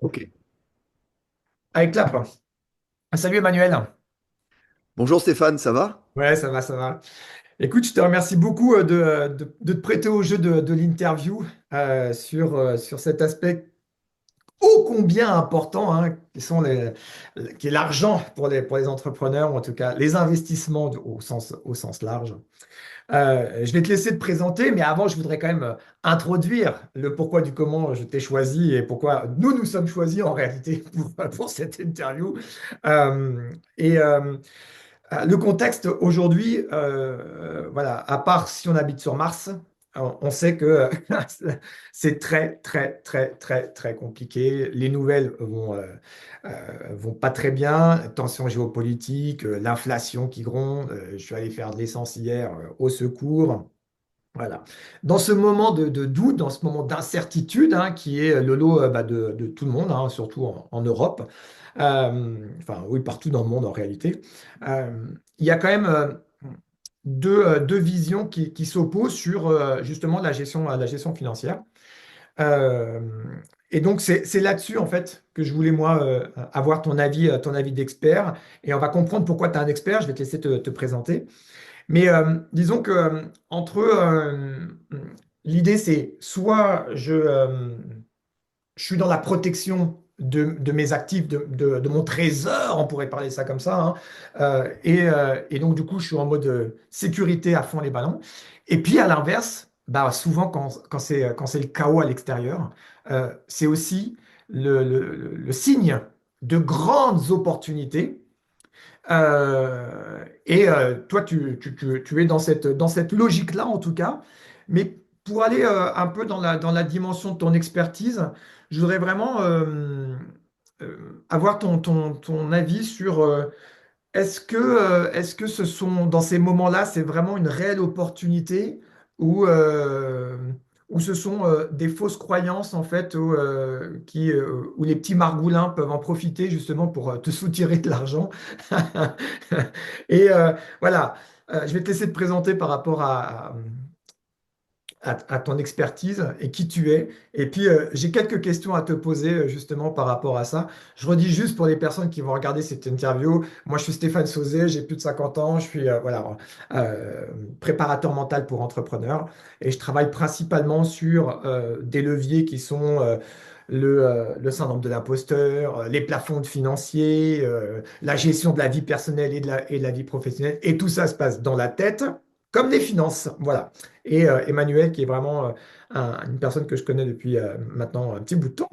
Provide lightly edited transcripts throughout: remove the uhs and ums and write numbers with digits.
Ok. Allez, clap. Salut Emmanuel. Bonjour Stéphane, ça va? Ouais, ça va, ça va. Écoute, je te remercie beaucoup de te prêter au jeu de l'interview sur cet aspect ô combien important qui est l'argent pour les entrepreneurs, ou en tout cas les investissements au sens large. Je vais te laisser te présenter, mais avant, je voudrais quand même introduire le pourquoi du comment je t'ai choisi et pourquoi nous sommes choisis en réalité pour cette interview. Le contexte aujourd'hui, voilà, à part si on habite sur Mars, on sait que c'est très, très, très, très, très compliqué. Les nouvelles vont pas très bien. Tension géopolitique, l'inflation qui gronde. Je suis allé faire de l'essence hier, au secours. Voilà. Dans ce moment de doute, dans ce moment d'incertitude, hein, qui est le lot de tout le monde, hein, surtout en Europe, enfin oui, partout dans le monde en réalité, euh, il y a quand même deux visions qui s'opposent sur justement la gestion financière. Euh, et donc c'est là-dessus en fait que je voulais moi avoir ton avis d'expert, et on va comprendre pourquoi tu es un expert. Je vais te laisser te présenter. Mais disons que entre l'idée, c'est soit je suis dans la protection de mes actifs, de mon trésor, on pourrait parler ça comme ça, hein, et donc du coup, je suis en mode sécurité à fond les ballons. Et puis à l'inverse, bah, souvent quand c'est le chaos à l'extérieur, c'est aussi le signe de grandes opportunités. Et toi, tu es dans cette logique-là, en tout cas. Mais pour aller un peu dans la dimension de ton expertise, je voudrais vraiment avoir ton avis sur est-ce que dans ces moments-là, c'est vraiment une réelle opportunité, ou ce sont des fausses croyances, en fait, où les petits margoulins peuvent en profiter justement pour te soutirer de l'argent. Et voilà. Je vais te laisser te présenter par rapport à ton expertise et qui tu es. Et puis, j'ai quelques questions à te poser justement par rapport à ça. Je redis juste pour les personnes qui vont regarder cette interview, moi je suis Stéphane Sauzet, j'ai plus de 50 ans, je suis voilà, euh, préparateur mental pour entrepreneurs, et je travaille principalement sur des leviers qui sont le syndrome de l'imposteur, les plafonds financiers, la gestion de la vie personnelle et de la vie professionnelle. Et tout ça se passe dans la tête, comme les finances. Voilà. Et Emmanuel, qui est vraiment une personne que je connais depuis maintenant un petit bout de temps,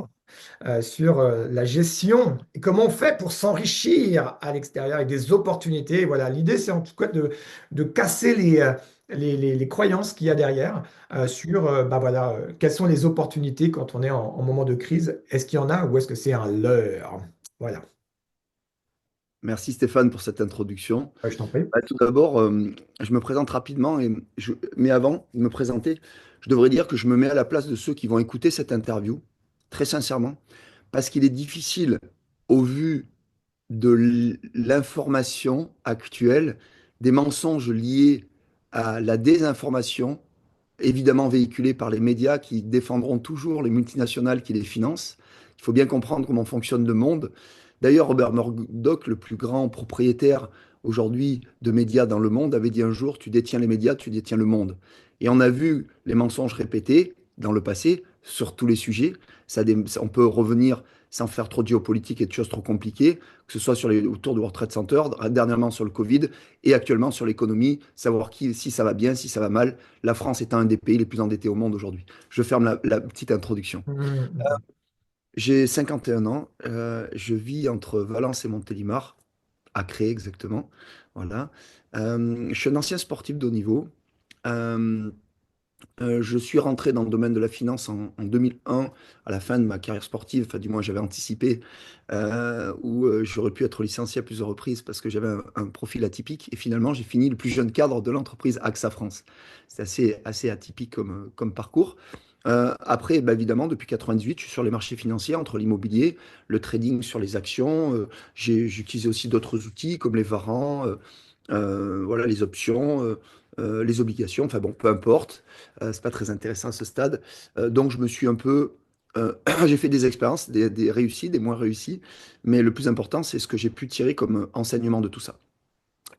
sur la gestion et comment on fait pour s'enrichir à l'extérieur avec des opportunités. Voilà, l'idée, c'est en tout cas de casser les croyances qu'il y a derrière sur bah voilà, quelles sont les opportunités quand on est en moment de crise. Est-ce qu'il y en a, ou est-ce que c'est un leurre? Voilà. Merci Stéphane pour cette introduction. Ouais, je t'en prie. Tout d'abord, je me présente rapidement, mais avant de me présenter, je devrais dire que je me mets à la place de ceux qui vont écouter cette interview, très sincèrement, parce qu'il est difficile, au vu de l'information actuelle, des mensonges liés à la désinformation, évidemment véhiculés par les médias qui défendront toujours les multinationales qui les financent. Il faut bien comprendre comment fonctionne le monde. D'ailleurs, Robert Murdoch, le plus grand propriétaire aujourd'hui de médias dans le monde, avait dit un jour, tu détiens les médias, tu détiens le monde. Et on a vu les mensonges répétés dans le passé sur tous les sujets. On peut revenir sans faire trop de géopolitique et de choses trop compliquées, que ce soit autour du World Trade Center, dernièrement sur le Covid et actuellement sur l'économie, savoir si ça va bien, si ça va mal, la France étant un des pays les plus endettés au monde aujourd'hui. Je ferme la petite introduction. Mhm. J'ai 51 ans, je vis entre Valence et Montélimar, à Cré exactement. Voilà. Je suis un ancien sportif de haut niveau. Euh, je suis rentré dans le domaine de la finance en 2001, à la fin de ma carrière sportive, enfin du moins j'avais anticipé, où j'aurais pu être licencié à plusieurs reprises parce que j'avais un profil atypique. Et finalement, j'ai fini le plus jeune cadre de l'entreprise AXA France. C'est assez atypique comme parcours. Après, bah, évidemment, depuis 98, je suis sur les marchés financiers, entre l'immobilier, le trading sur les actions. J'ai utilisé aussi d'autres outils comme les varants, voilà, les options, les obligations. Enfin bon, peu importe. C'est pas très intéressant à ce stade. Donc je me suis un peu J'ai fait des expériences, des réussies, des moins réussies, mais le plus important, c'est ce que j'ai pu tirer comme enseignement de tout ça.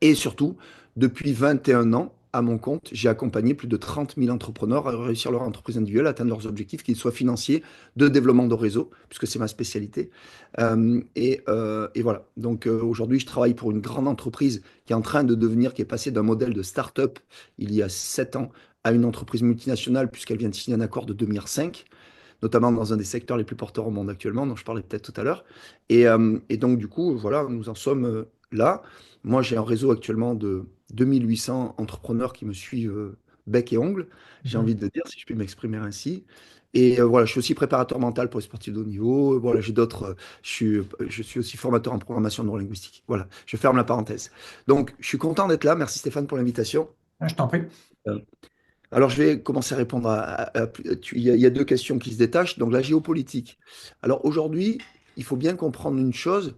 Et surtout, depuis 21 ans, à mon compte, j'ai accompagné plus de 30 000 entrepreneurs à réussir leur entreprise individuelle, à atteindre leurs objectifs, qu'ils soient financiers, de développement de réseau, puisque c'est ma spécialité. Et voilà. Donc aujourd'hui, je travaille pour une grande entreprise qui est en train de devenir, qui est passée d'un modèle de start-up il y a 7 ans à une entreprise multinationale, puisqu'elle vient de signer un accord de 2005, notamment dans un des secteurs les plus porteurs au monde actuellement, dont je parlais peut-être tout à l'heure. Et donc, du coup, voilà, nous en sommes là. Moi, j'ai un réseau actuellement de 2800 entrepreneurs qui me suivent bec et ongle, j'ai Mhm. envie de dire, si je puis m'exprimer ainsi. Et voilà, je suis aussi préparateur mental pour les sportifs de haut niveau. Voilà, j'ai d'autres. Je suis aussi formateur en programmation neurolinguistique. Voilà, je ferme la parenthèse. Donc, je suis content d'être là. Merci Stéphane pour l'invitation. Ah, je t'en prie. Euh, alors, je vais commencer à répondre il y a deux questions qui se détachent. Donc, la géopolitique. Alors, aujourd'hui, il faut bien comprendre une chose.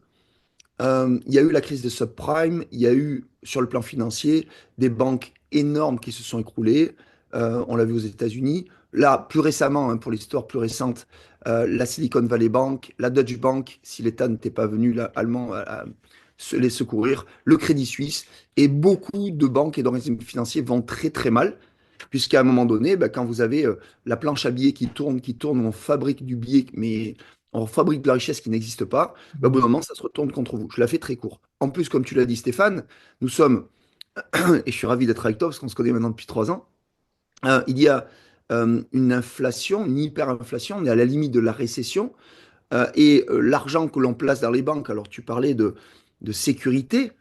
Il y a eu la crise des subprimes. Il y a eu, sur le plan financier, des banques énormes qui se sont écroulées. On l'a vu aux États-Unis. Là, plus récemment, hein, pour l'histoire plus récente, la Silicon Valley Bank, la Deutsche Bank, si l'État n'était pas venu, allemand, les secourir, le Crédit Suisse, et beaucoup de banques et d'organismes financiers vont très très mal, puisqu'à un moment donné, bah, quand vous avez la planche à billets qui tourne, on fabrique du billet, mais on fabrique de la richesse qui n'existe pas, bah, au bout d'un moment, ça se retourne contre vous. Je la fais très court. En plus, comme tu l'as dit, Stéphane, nous sommes, et je suis ravi d'être avec toi parce qu'on se connaît maintenant depuis 3 ans, il y a une inflation, une hyperinflation, on est à la limite de la récession. Et l'argent que l'on place dans les banques, alors tu parlais de sécurité,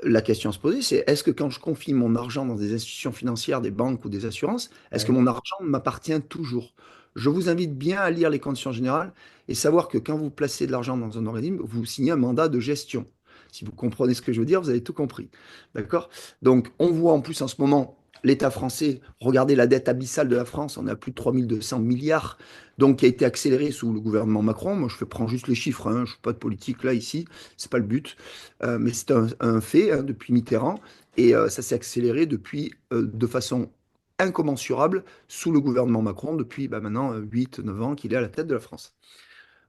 la question à se poser, c'est est-ce que quand je confie mon argent dans des institutions financières, des banques ou des assurances, est-ce que Ouais. mon argent m'appartient toujours? Je vous invite bien à lire les conditions générales et savoir que quand vous placez de l'argent dans un organisme, vous signez un mandat de gestion. Si vous comprenez ce que je veux dire, vous avez tout compris. D'accord? Donc, on voit en plus en ce moment l'État français, regardez la dette abyssale de la France, on a plus de 3200 milliards, donc qui a été accéléré sous le gouvernement Macron. Moi, prends juste les chiffres, hein, je ne suis pas de politique là, ici, c'est pas le but. Mais c'est un fait hein, depuis Mitterrand, et ça s'est accéléré depuis de façon incommensurable sous le gouvernement Macron, depuis bah, maintenant 8-9 ans qu'il est à la tête de la France.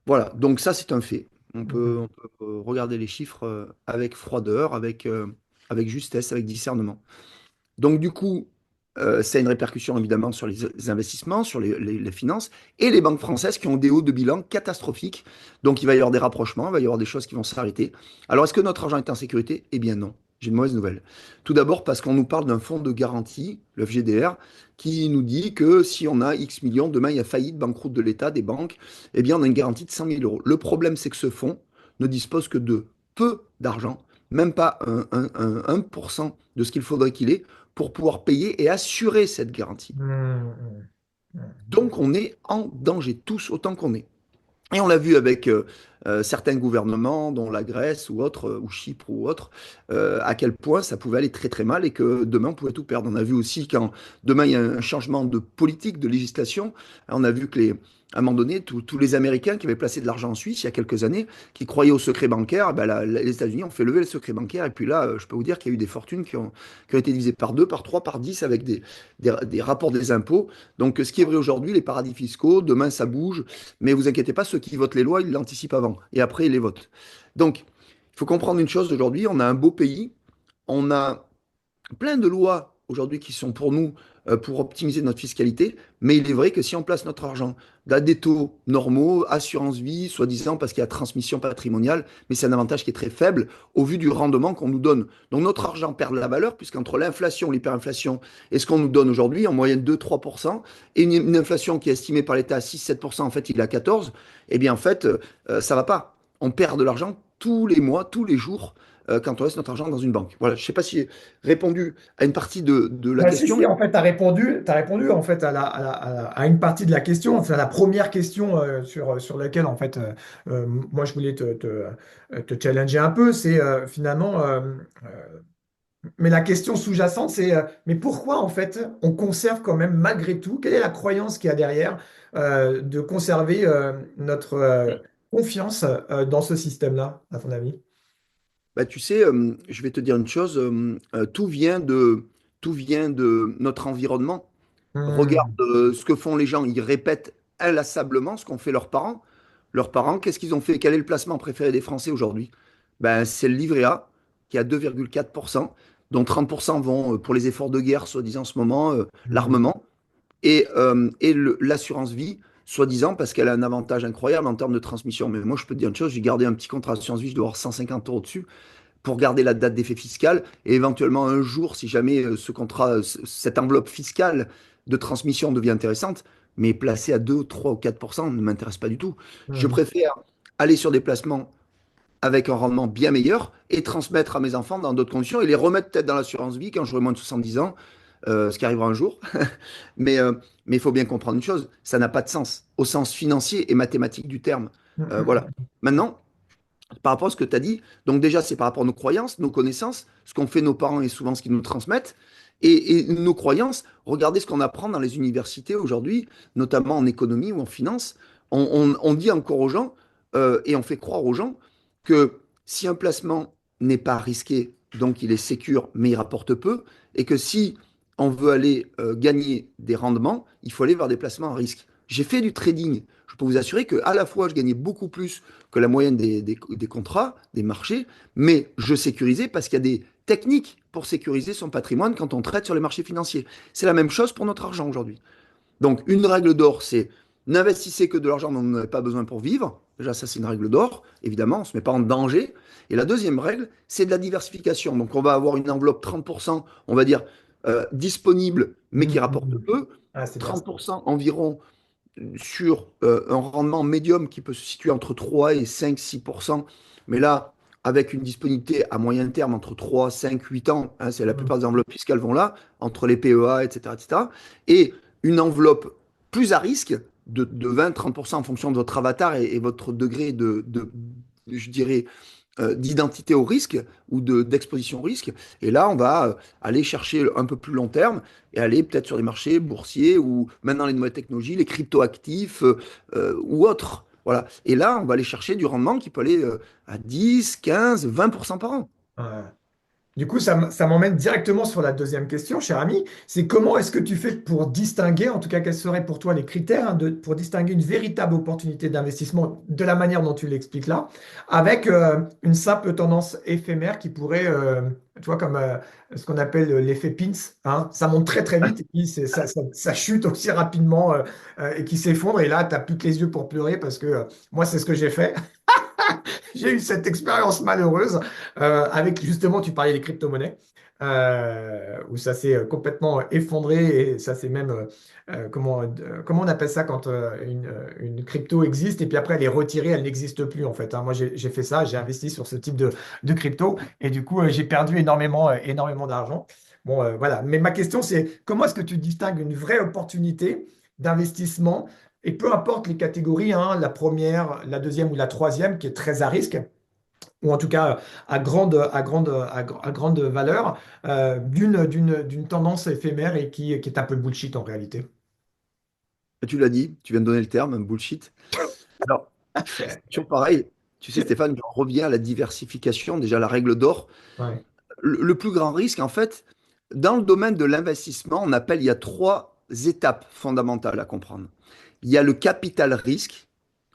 Voilà, donc ça c'est un fait. Mhm. On peut regarder les chiffres avec froideur, avec justesse, avec discernement. Donc, du coup, ça a une répercussion évidemment sur les investissements, sur les finances, et les banques françaises qui ont des hauts de bilan catastrophiques. Donc, il va y avoir des rapprochements, il va y avoir des choses qui vont s'arrêter. Alors, est-ce que notre argent est en sécurité? Eh bien, non. J'ai une mauvaise nouvelle. Tout d'abord parce qu'on nous parle d'un fonds de garantie, le FGDR, qui nous dit que si on a X millions, demain il y a faillite, banqueroute de l'État, des banques, eh bien on a une garantie de 100 000 euros. Le problème, c'est que ce fonds ne dispose que de peu d'argent, même pas 1% de ce qu'il faudrait qu'il ait pour pouvoir payer et assurer cette garantie. Mhm. Donc on est en danger, tous autant qu'on est. Et on l'a vu avec certains gouvernements, dont la Grèce ou autres, ou Chypre ou autres, à quel point ça pouvait aller très très mal et que demain on pouvait tout perdre. On a vu aussi quand demain il y a un changement de politique, de législation, on a vu que à un moment donné, tous les Américains qui avaient placé de l'argent en Suisse il y a quelques années, qui croyaient au secret bancaire, ben les États-Unis ont fait lever le secret bancaire. Et puis là, je peux vous dire qu'il y a eu des fortunes qui ont été divisées par 2, par 3, par 10 avec des rapports des impôts. Donc ce qui est vrai aujourd'hui, les paradis fiscaux, demain ça bouge. Mais vous inquiétez pas, ceux qui votent les lois, ils l'anticipent avant. Et après, ils les votent. Donc, il faut comprendre une chose aujourd'hui, on a un beau pays, on a plein de lois aujourd'hui qui sont pour nous, pour optimiser notre fiscalité, mais il est vrai que si on place notre argent dans des taux normaux, assurance vie, soi-disant parce qu'il y a transmission patrimoniale, mais c'est un avantage qui est très faible au vu du rendement qu'on nous donne. Donc notre argent perd de la valeur, puisqu'entre l'inflation, l'hyperinflation et ce qu'on nous donne aujourd'hui, en moyenne 2-3%, et une inflation qui est estimée par l'État à 6-7%, en fait il est à 14%, eh bien en fait, ça va pas. On perd de l'argent tous les mois, tous les jours, quand on laisse notre argent dans une banque. Voilà, je ne sais pas si j'ai répondu à une partie de la Si, question, si, mais en fait, t'as répondu en fait à une partie de la question, enfin, la première question sur laquelle en fait, moi je voulais te challenger un peu, c'est finalement, mais la question sous-jacente, c'est mais pourquoi en fait on conserve quand même malgré tout, quelle est la croyance qu'il y a derrière de conserver notre confiance dans ce système-là, à ton avis? bah, tu sais, je vais te dire une chose, tout vient de notre environnement. Regarde Hmm. ce que font les gens, ils répètent inlassablement ce qu'ont fait leurs parents. Leurs parents, qu'est-ce qu'ils ont fait? Quel est le placement préféré des Français aujourd'hui? Ben, c'est le livret A, qui est à 2,4%, dont 30% vont pour les efforts de guerre, soi-disant en ce moment, Mhm. l'armement, et l'assurance vie, soi-disant, parce qu'elle a un avantage incroyable en termes de transmission. Mais moi, je peux te dire une chose, j'ai gardé un petit contrat d'assurance vie, je dois avoir 150 euros dessus pour garder la date d'effet fiscal et éventuellement un jour, si jamais ce contrat, cette enveloppe fiscale de transmission devient intéressante, mais placée à 2, 3 ou 4% ne m'intéresse pas du tout. Je Mhm. préfère aller sur des placements avec un rendement bien meilleur et transmettre à mes enfants dans d'autres conditions et les remettre peut-être dans l'assurance vie quand j'aurai moins de 70 ans, ce qui arrivera un jour. mais euh, mais il faut bien comprendre une chose, ça n'a pas de sens au sens financier et mathématique du terme. Voilà. Mhm. Maintenant, par rapport à ce que tu as dit, donc déjà, c'est par rapport à nos croyances, nos connaissances, ce qu'ont fait nos parents et souvent ce qu'ils nous transmettent. Et nos croyances, regardez ce qu'on apprend dans les universités aujourd'hui, notamment en économie ou en finance. On dit encore aux gens, et on fait croire aux gens, que si un placement n'est pas risqué, donc il est sécure, mais il rapporte peu, et que si on veut aller gagner des rendements, il faut aller vers des placements à risque. J'ai fait du trading. Je peux vous assurer que à la fois, je gagnais beaucoup plus que la moyenne des contrats, des marchés, mais je sécurisais parce qu'il y a des techniques pour sécuriser son patrimoine quand on traite sur les marchés financiers. C'est la même chose pour notre argent aujourd'hui. Donc, une règle d'or, c'est n'investissez que de l'argent dont vous n'avez pas besoin pour vivre. Déjà, ça, c'est une règle d'or. Évidemment, on ne se met pas en danger. Et la deuxième règle, c'est de la diversification. Donc, on va avoir une enveloppe 30%, on va dire, disponible, mais qui rapporte Mhm. peu. Ah, c'est bien ça. 30% environ sur un rendement médium qui peut se situer entre 3 et 5-6%. Mais là, avec une disponibilité à moyen terme entre 3, 5, 8 ans, hein, c'est la Mhm. plupart des enveloppes fiscales vont là, entre les PEA, etc., etc. Et une enveloppe plus à risque de 20-30% en fonction de votre avatar et votre degré je dirais, d'identité au risque ou d'exposition au risque. Et là, on va aller chercher un peu plus long terme et aller peut-être sur les marchés boursiers ou maintenant les nouvelles technologies, les cryptoactifs ou autres. Voilà. Et là, on va aller chercher du rendement qui peut aller à 10, 15, 20% par an. Ouais. Du coup, ça m'emmène directement sur la deuxième question, cher ami. C'est comment est-ce que tu fais pour distinguer, en tout cas, quels seraient pour toi les critères hein, pour distinguer une véritable opportunité d'investissement de la manière dont tu l'expliques là, avec une simple tendance éphémère qui pourrait, tu vois, comme ce qu'on appelle l'effet Pins, hein. Ça monte très très vite et puis ça chute aussi rapidement et qui s'effondre. Et là, tu n'as plus que les yeux pour pleurer parce que moi, c'est ce que j'ai fait. J'ai eu cette expérience malheureuse avec justement, tu parlais des crypto-monnaies, où ça s'est complètement effondré et ça s'est même, comment on appelle ça quand une crypto existe et puis après elle est retirée, elle n'existe plus en fait, hein. Moi j'ai fait ça, j'ai investi sur ce type de crypto et du coup j'ai perdu énormément, énormément d'argent. Bon, voilà. Mais ma question c'est comment est-ce que tu distingues une vraie opportunité d'investissement et peu importe les catégories, hein, la première, la deuxième ou la troisième, qui est très à risque, ou en tout cas à grande valeur, d'une tendance éphémère et qui est un peu bullshit en réalité. Tu l'as dit, tu viens de donner le terme, un bullshit. Alors, c'est toujours pareil. Tu sais, Stéphane, je reviens à la diversification, déjà la règle d'or. Ouais. Le plus grand risque, en fait, dans le domaine de l'investissement, il y a trois étapes fondamentales à comprendre. Il y a le capital risque.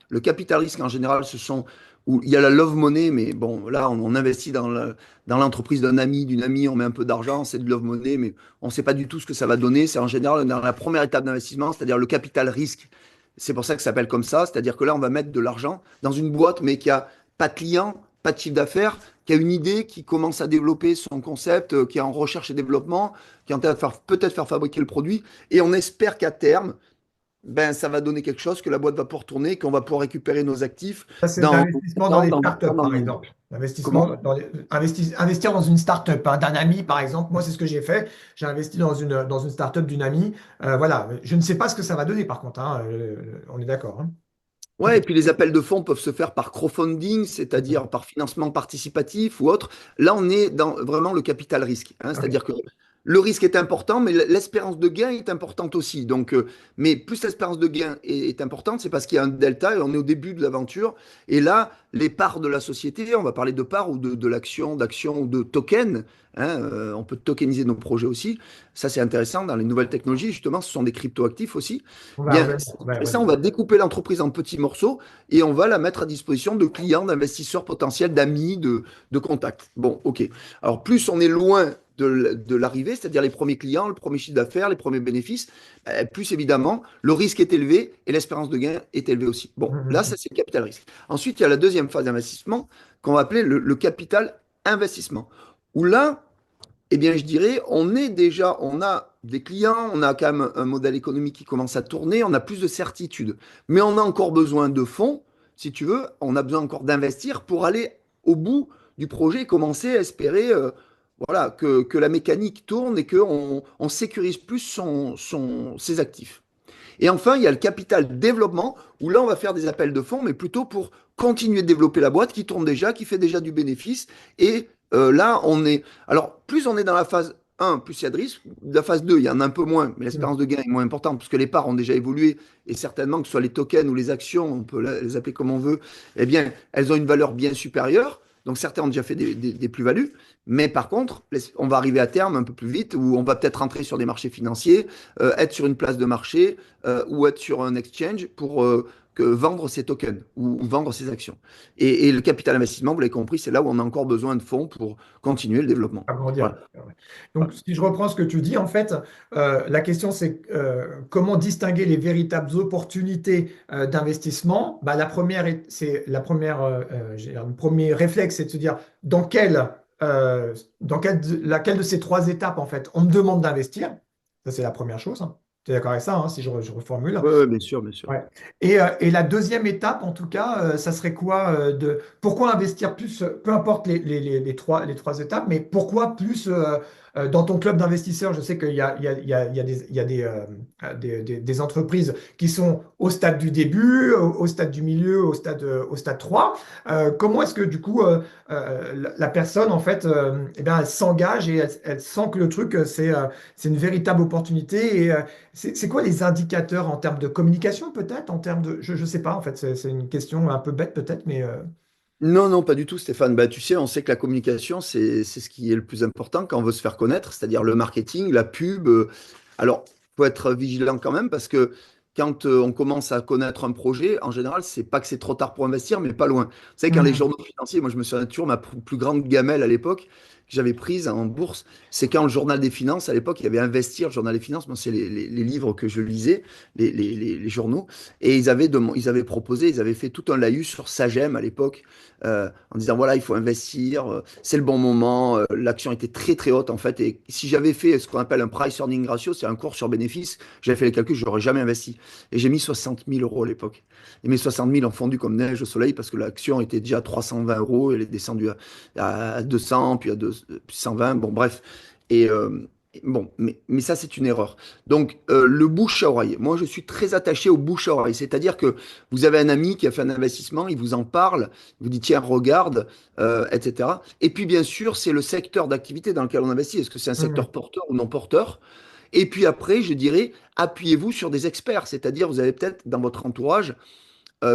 Le capital risque, en général, ce sont où il y a la love money, mais bon, là, on investit dans l'entreprise d'un ami, d'une amie, on met un peu d'argent, c'est de love money, mais on ne sait pas du tout ce que ça va donner. C'est en général dans la première étape d'investissement, c'est-à-dire le capital risque. C'est pour ça que ça s'appelle comme ça, c'est-à-dire que là, on va mettre de l'argent dans une boîte, mais qui a pas de clients, pas de chiffre d'affaires, qui a une idée, qui commence à développer son concept, qui est en recherche et développement, qui est en train de faire peut-être faire fabriquer le produit, et on espère qu'à terme, ben, ça va donner quelque chose, que la boîte va pouvoir tourner, qu'on va pouvoir récupérer nos actifs Ça, c'est dans l'investissement 7 dans ans, les dans 10 ans, startups, dans par 10 ans. exemple. Comment? Investir dans une startup hein, d'un ami, par exemple. Moi, c'est ce que j'ai fait. J'ai investi dans une startup d'une amie. Voilà. Je ne sais pas ce que ça va donner, par contre, hein. On est d'accord, hein. Tout Ouais, et puis les appels de fonds peuvent se faire par crowdfunding, à fait. c'est-à-dire par financement participatif ou autre. Là, on est dans vraiment le capital risque, hein, Ok. c'est-à-dire que le risque est important, mais l'espérance de gain est importante aussi. Donc, mais plus l'espérance de gain est importante, c'est parce qu'il y a un delta et on est au début de l'aventure. Et là, les parts de la société, on va parler de parts ou de l'action, d'action ou de token. Hein, on peut tokeniser nos projets aussi. Ça, c'est intéressant dans les nouvelles technologies. Justement, ce sont des cryptoactifs aussi. On va Bien, revenir. c'est On va intéressant. On revenir. va découper l'entreprise en petits morceaux et on va la mettre à disposition de clients, d'investisseurs potentiels, d'amis, de contacts. Bon, OK. Alors, plus on est loin de l'arrivée, c'est-à-dire les premiers clients, le premier chiffre d'affaires, les premiers bénéfices, plus évidemment, le risque est élevé et l'espérance de gain est élevée aussi. Bon, là, ça, c'est le capital risque. Ensuite, il y a la deuxième phase d'investissement qu'on va appeler le capital investissement. Où là, eh bien, je dirais, on a des clients, on a quand même un modèle économique qui commence à tourner, on a plus de certitude. Mais on a encore besoin de fonds, si tu veux, on a besoin encore d'investir pour aller au bout du projet et commencer à espérer voilà, que la mécanique tourne et qu'on on sécurise plus ses actifs. Et enfin, il y a le capital développement, où là, on va faire des appels de fonds, mais plutôt pour continuer de développer la boîte qui tourne déjà, qui fait déjà du bénéfice. Et là, on est. Alors, plus on est dans la phase 1, plus il y a de risques. La phase 2, il y en a un peu moins, mais l'espérance de gain est moins importante, puisque les parts ont déjà évolué, et certainement, que ce soit les tokens ou les actions, on peut les appeler comme on veut, eh bien, elles ont une valeur bien supérieure. Donc, certains ont déjà fait des plus-values, mais par contre, on va arriver à terme un peu plus vite, où on va peut-être rentrer sur des marchés financiers, être sur une place de marché, ou être sur un exchange pour vendre ses tokens ou vendre ses actions. Et le capital investissement, vous l'avez compris, c'est là où on a encore besoin de fonds pour continuer le développement. Agrandir. Voilà. Ouais. Donc, si je reprends ce que tu dis, en fait, la question c'est comment distinguer les véritables opportunités d'investissement. Bah, la première, c'est la première, le premier réflexe, c'est de se dire laquelle de ces trois étapes, en fait, on me demande d'investir. Ça, c'est la première chose, hein. Tu es d'accord avec ça, hein, si je reformule? Oui, ouais, bien sûr, bien sûr. Ouais. Et la deuxième étape, en tout cas, ça serait quoi pourquoi investir plus, peu importe les trois étapes, mais pourquoi plus dans ton club d'investisseurs, je sais qu'il y a, il y a, il y a, il y a des entreprises qui sont au stade du début, au stade du milieu, au stade 3. Comment est-ce que du coup la personne, en fait, eh bien, elle s'engage et elle sent que le truc, c'est une véritable opportunité et c'est quoi les indicateurs en termes de communication, peut-être, en termes de... Je ne sais pas, en fait, c'est une question un peu bête, peut-être, mais... Non, non, pas du tout, Stéphane. Bah, tu sais, on sait que la communication, c'est ce qui est le plus important quand on veut se faire connaître, c'est-à-dire le marketing, la pub. Alors, faut être vigilant quand même parce que quand on commence à connaître un projet, en général, c'est pas que c'est trop tard pour investir, mais pas loin. Vous savez, quand les Mhm. journaux financiers, moi, je me souviens toujours, ma plus grande gamelle à l'époque, que j'avais prise en bourse, c'est quand le journal des finances, à l'époque, il y avait Investir, le journal des finances, moi, c'est les livres que je lisais, les journaux, et ils avaient proposé, ils avaient fait tout un laïus sur Sagem à l'époque en disant voilà, il faut investir, c'est le bon moment. L'action était très très haute en fait. Et si j'avais fait ce qu'on appelle un price earning ratio, c'est un cours sur bénéfice, j'avais fait les calculs, je n'aurais jamais investi. Et j'ai mis 60 000 euros à l'époque. Et mes 60 000 ont fondu comme neige au soleil parce que l'action était déjà à 320 euros, elle est descendue à 200, puis 120, bon bref. Et bon, mais ça c'est une erreur. Donc le bouche à oreille, moi je suis très attaché au bouche à oreille, c'est-à-dire que vous avez un ami qui a fait un investissement, il vous en parle, il vous dit tiens, regarde, etc. Et puis bien sûr, c'est le secteur d'activité dans lequel on investit. Est-ce que c'est un Mhm. secteur porteur ou non porteur? Et puis après, je dirais, appuyez-vous sur des experts, c'est-à-dire vous avez peut-être dans votre entourage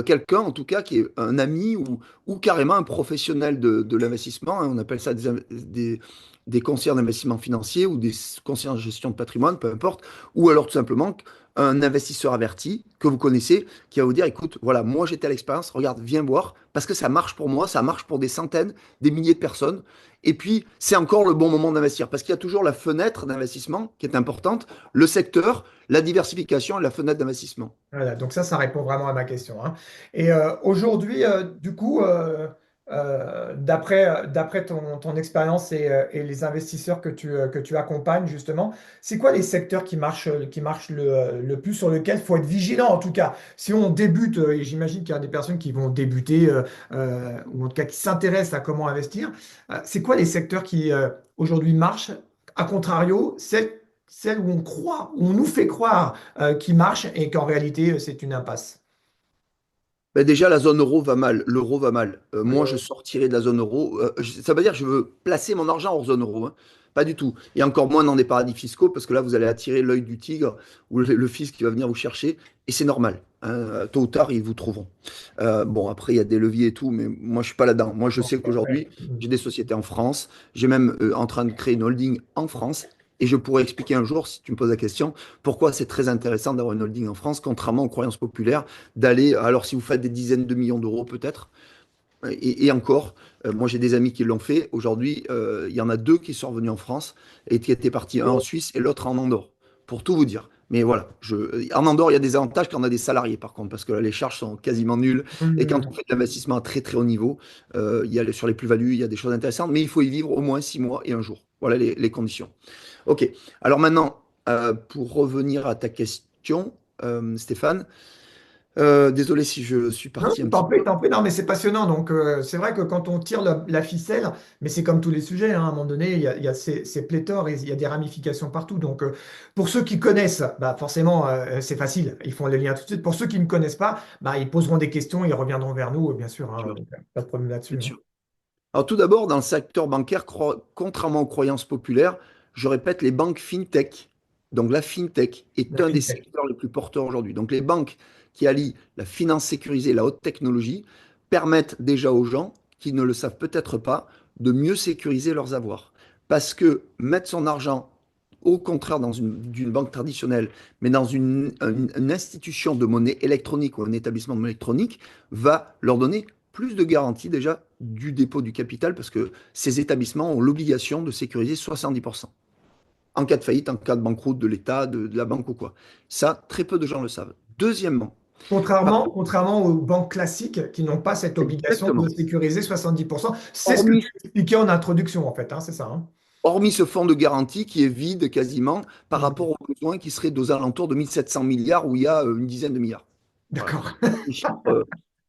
quelqu'un en tout cas qui est un ami ou carrément un professionnel de l'investissement, hein, on appelle ça des conseillers d'investissement financier ou des conseillers en gestion de patrimoine, peu importe, ou alors tout simplement un investisseur averti que vous connaissez qui va vous dire, écoute, voilà, moi j'étais à l'expérience, regarde, viens voir, parce que ça marche pour moi, ça marche pour des centaines, des milliers de personnes. Et puis, c'est encore le bon moment d'investir, parce qu'il y a toujours la fenêtre d'investissement qui est importante, le secteur, la diversification et la fenêtre d'investissement. Voilà, donc ça répond vraiment à ma question, hein. Et aujourd'hui, du coup, d'après ton expérience et les investisseurs que tu accompagnes, justement, c'est quoi les secteurs qui marchent le plus, sur lesquels il faut être vigilant, en tout cas? Si on débute, et j'imagine qu'il y a des personnes qui vont débuter, ou en tout cas qui s'intéressent à comment investir, c'est quoi les secteurs qui, aujourd'hui, marchent? A contrario, celles où on croit, où on nous fait croire qui marche et qu'en réalité, c'est une impasse. Ben déjà, la zone euro va mal, l'euro va mal. Moi, je Ouais. sortirai de la zone euro. Ça veut dire que je veux placer mon argent hors zone euro, hein. Pas du tout. Et encore moins dans des paradis fiscaux, parce que là, vous allez attirer l'œil du tigre ou le fisc qui va venir vous chercher. Et c'est normal, hein. Tôt ou tard, ils vous trouveront. Bon, après, il y a des leviers et tout, mais moi, je suis pas là-dedans. Moi, je sais Ouais. qu'aujourd'hui, j'ai des sociétés en France. J'ai même en train de créer une holding en France. Et je pourrais expliquer un jour, si tu me poses la question, pourquoi c'est très intéressant d'avoir une holding en France, contrairement aux croyances populaires, d'aller, alors si vous faites des dizaines de millions d'euros peut-être, et encore, moi j'ai des amis qui l'ont fait. Aujourd'hui, il y en a deux qui sont revenus en France et qui étaient partis, un en Suisse et l'autre en Andorre, pour tout vous dire. Mais voilà, en Andorre, il y a des avantages quand on a des salariés par contre, parce que là, les charges sont quasiment nulles. Et quand on Hmm. fait de l'investissement à très très haut niveau, sur les plus-values, il y a des choses intéressantes, mais il faut y vivre au moins 6 mois et un jour. Voilà les conditions. Ok, alors maintenant, pour revenir à ta question, Stéphane, désolé si je suis Non, parti un t'en petit peu. prie, t'en prie. Non, mais c'est passionnant. Donc, c'est vrai que quand on tire la ficelle, mais c'est comme tous les sujets, hein, à un moment donné, il y a ces pléthores et il y a des ramifications partout. Donc, pour ceux qui connaissent, bah, forcément, c'est facile. Ils font les liens tout de suite. Pour ceux qui ne connaissent pas, bah, ils poseront des questions, ils reviendront vers nous, bien sûr, hein. Donc, pas de problème là-dessus, Bien hein. sûr. Alors tout d'abord, dans le secteur bancaire, contrairement aux croyances populaires, je répète, les banques fintech, donc la fintech est La un des fintech. secteurs les plus porteurs aujourd'hui. Donc les banques qui allient la finance sécurisée et la haute technologie permettent déjà aux gens qui ne le savent peut-être pas de mieux sécuriser leurs avoirs. Parce que mettre son argent, au contraire d'une banque traditionnelle, mais dans une institution de monnaie électronique ou un établissement de monnaie électronique, va leur donner plus de garanties déjà du dépôt du capital parce que ces établissements ont l'obligation de sécuriser 70% en cas de faillite, en cas de banqueroute de l'État, de la banque ou quoi. Ça, très peu de gens le savent. Deuxièmement, par Contrairement aux banques classiques qui n'ont pas cette obligation de exactement, sécuriser 70%. C'est ce que hormis, tu expliquais en introduction, en fait, hein, c'est ça, hein. hormis ce fonds de garantie qui est vide quasiment par rapport Hmm. aux besoins qui seraient aux alentours de 1700 milliards où il y a une dizaine de milliards. Voilà. D'accord. Les chiffres,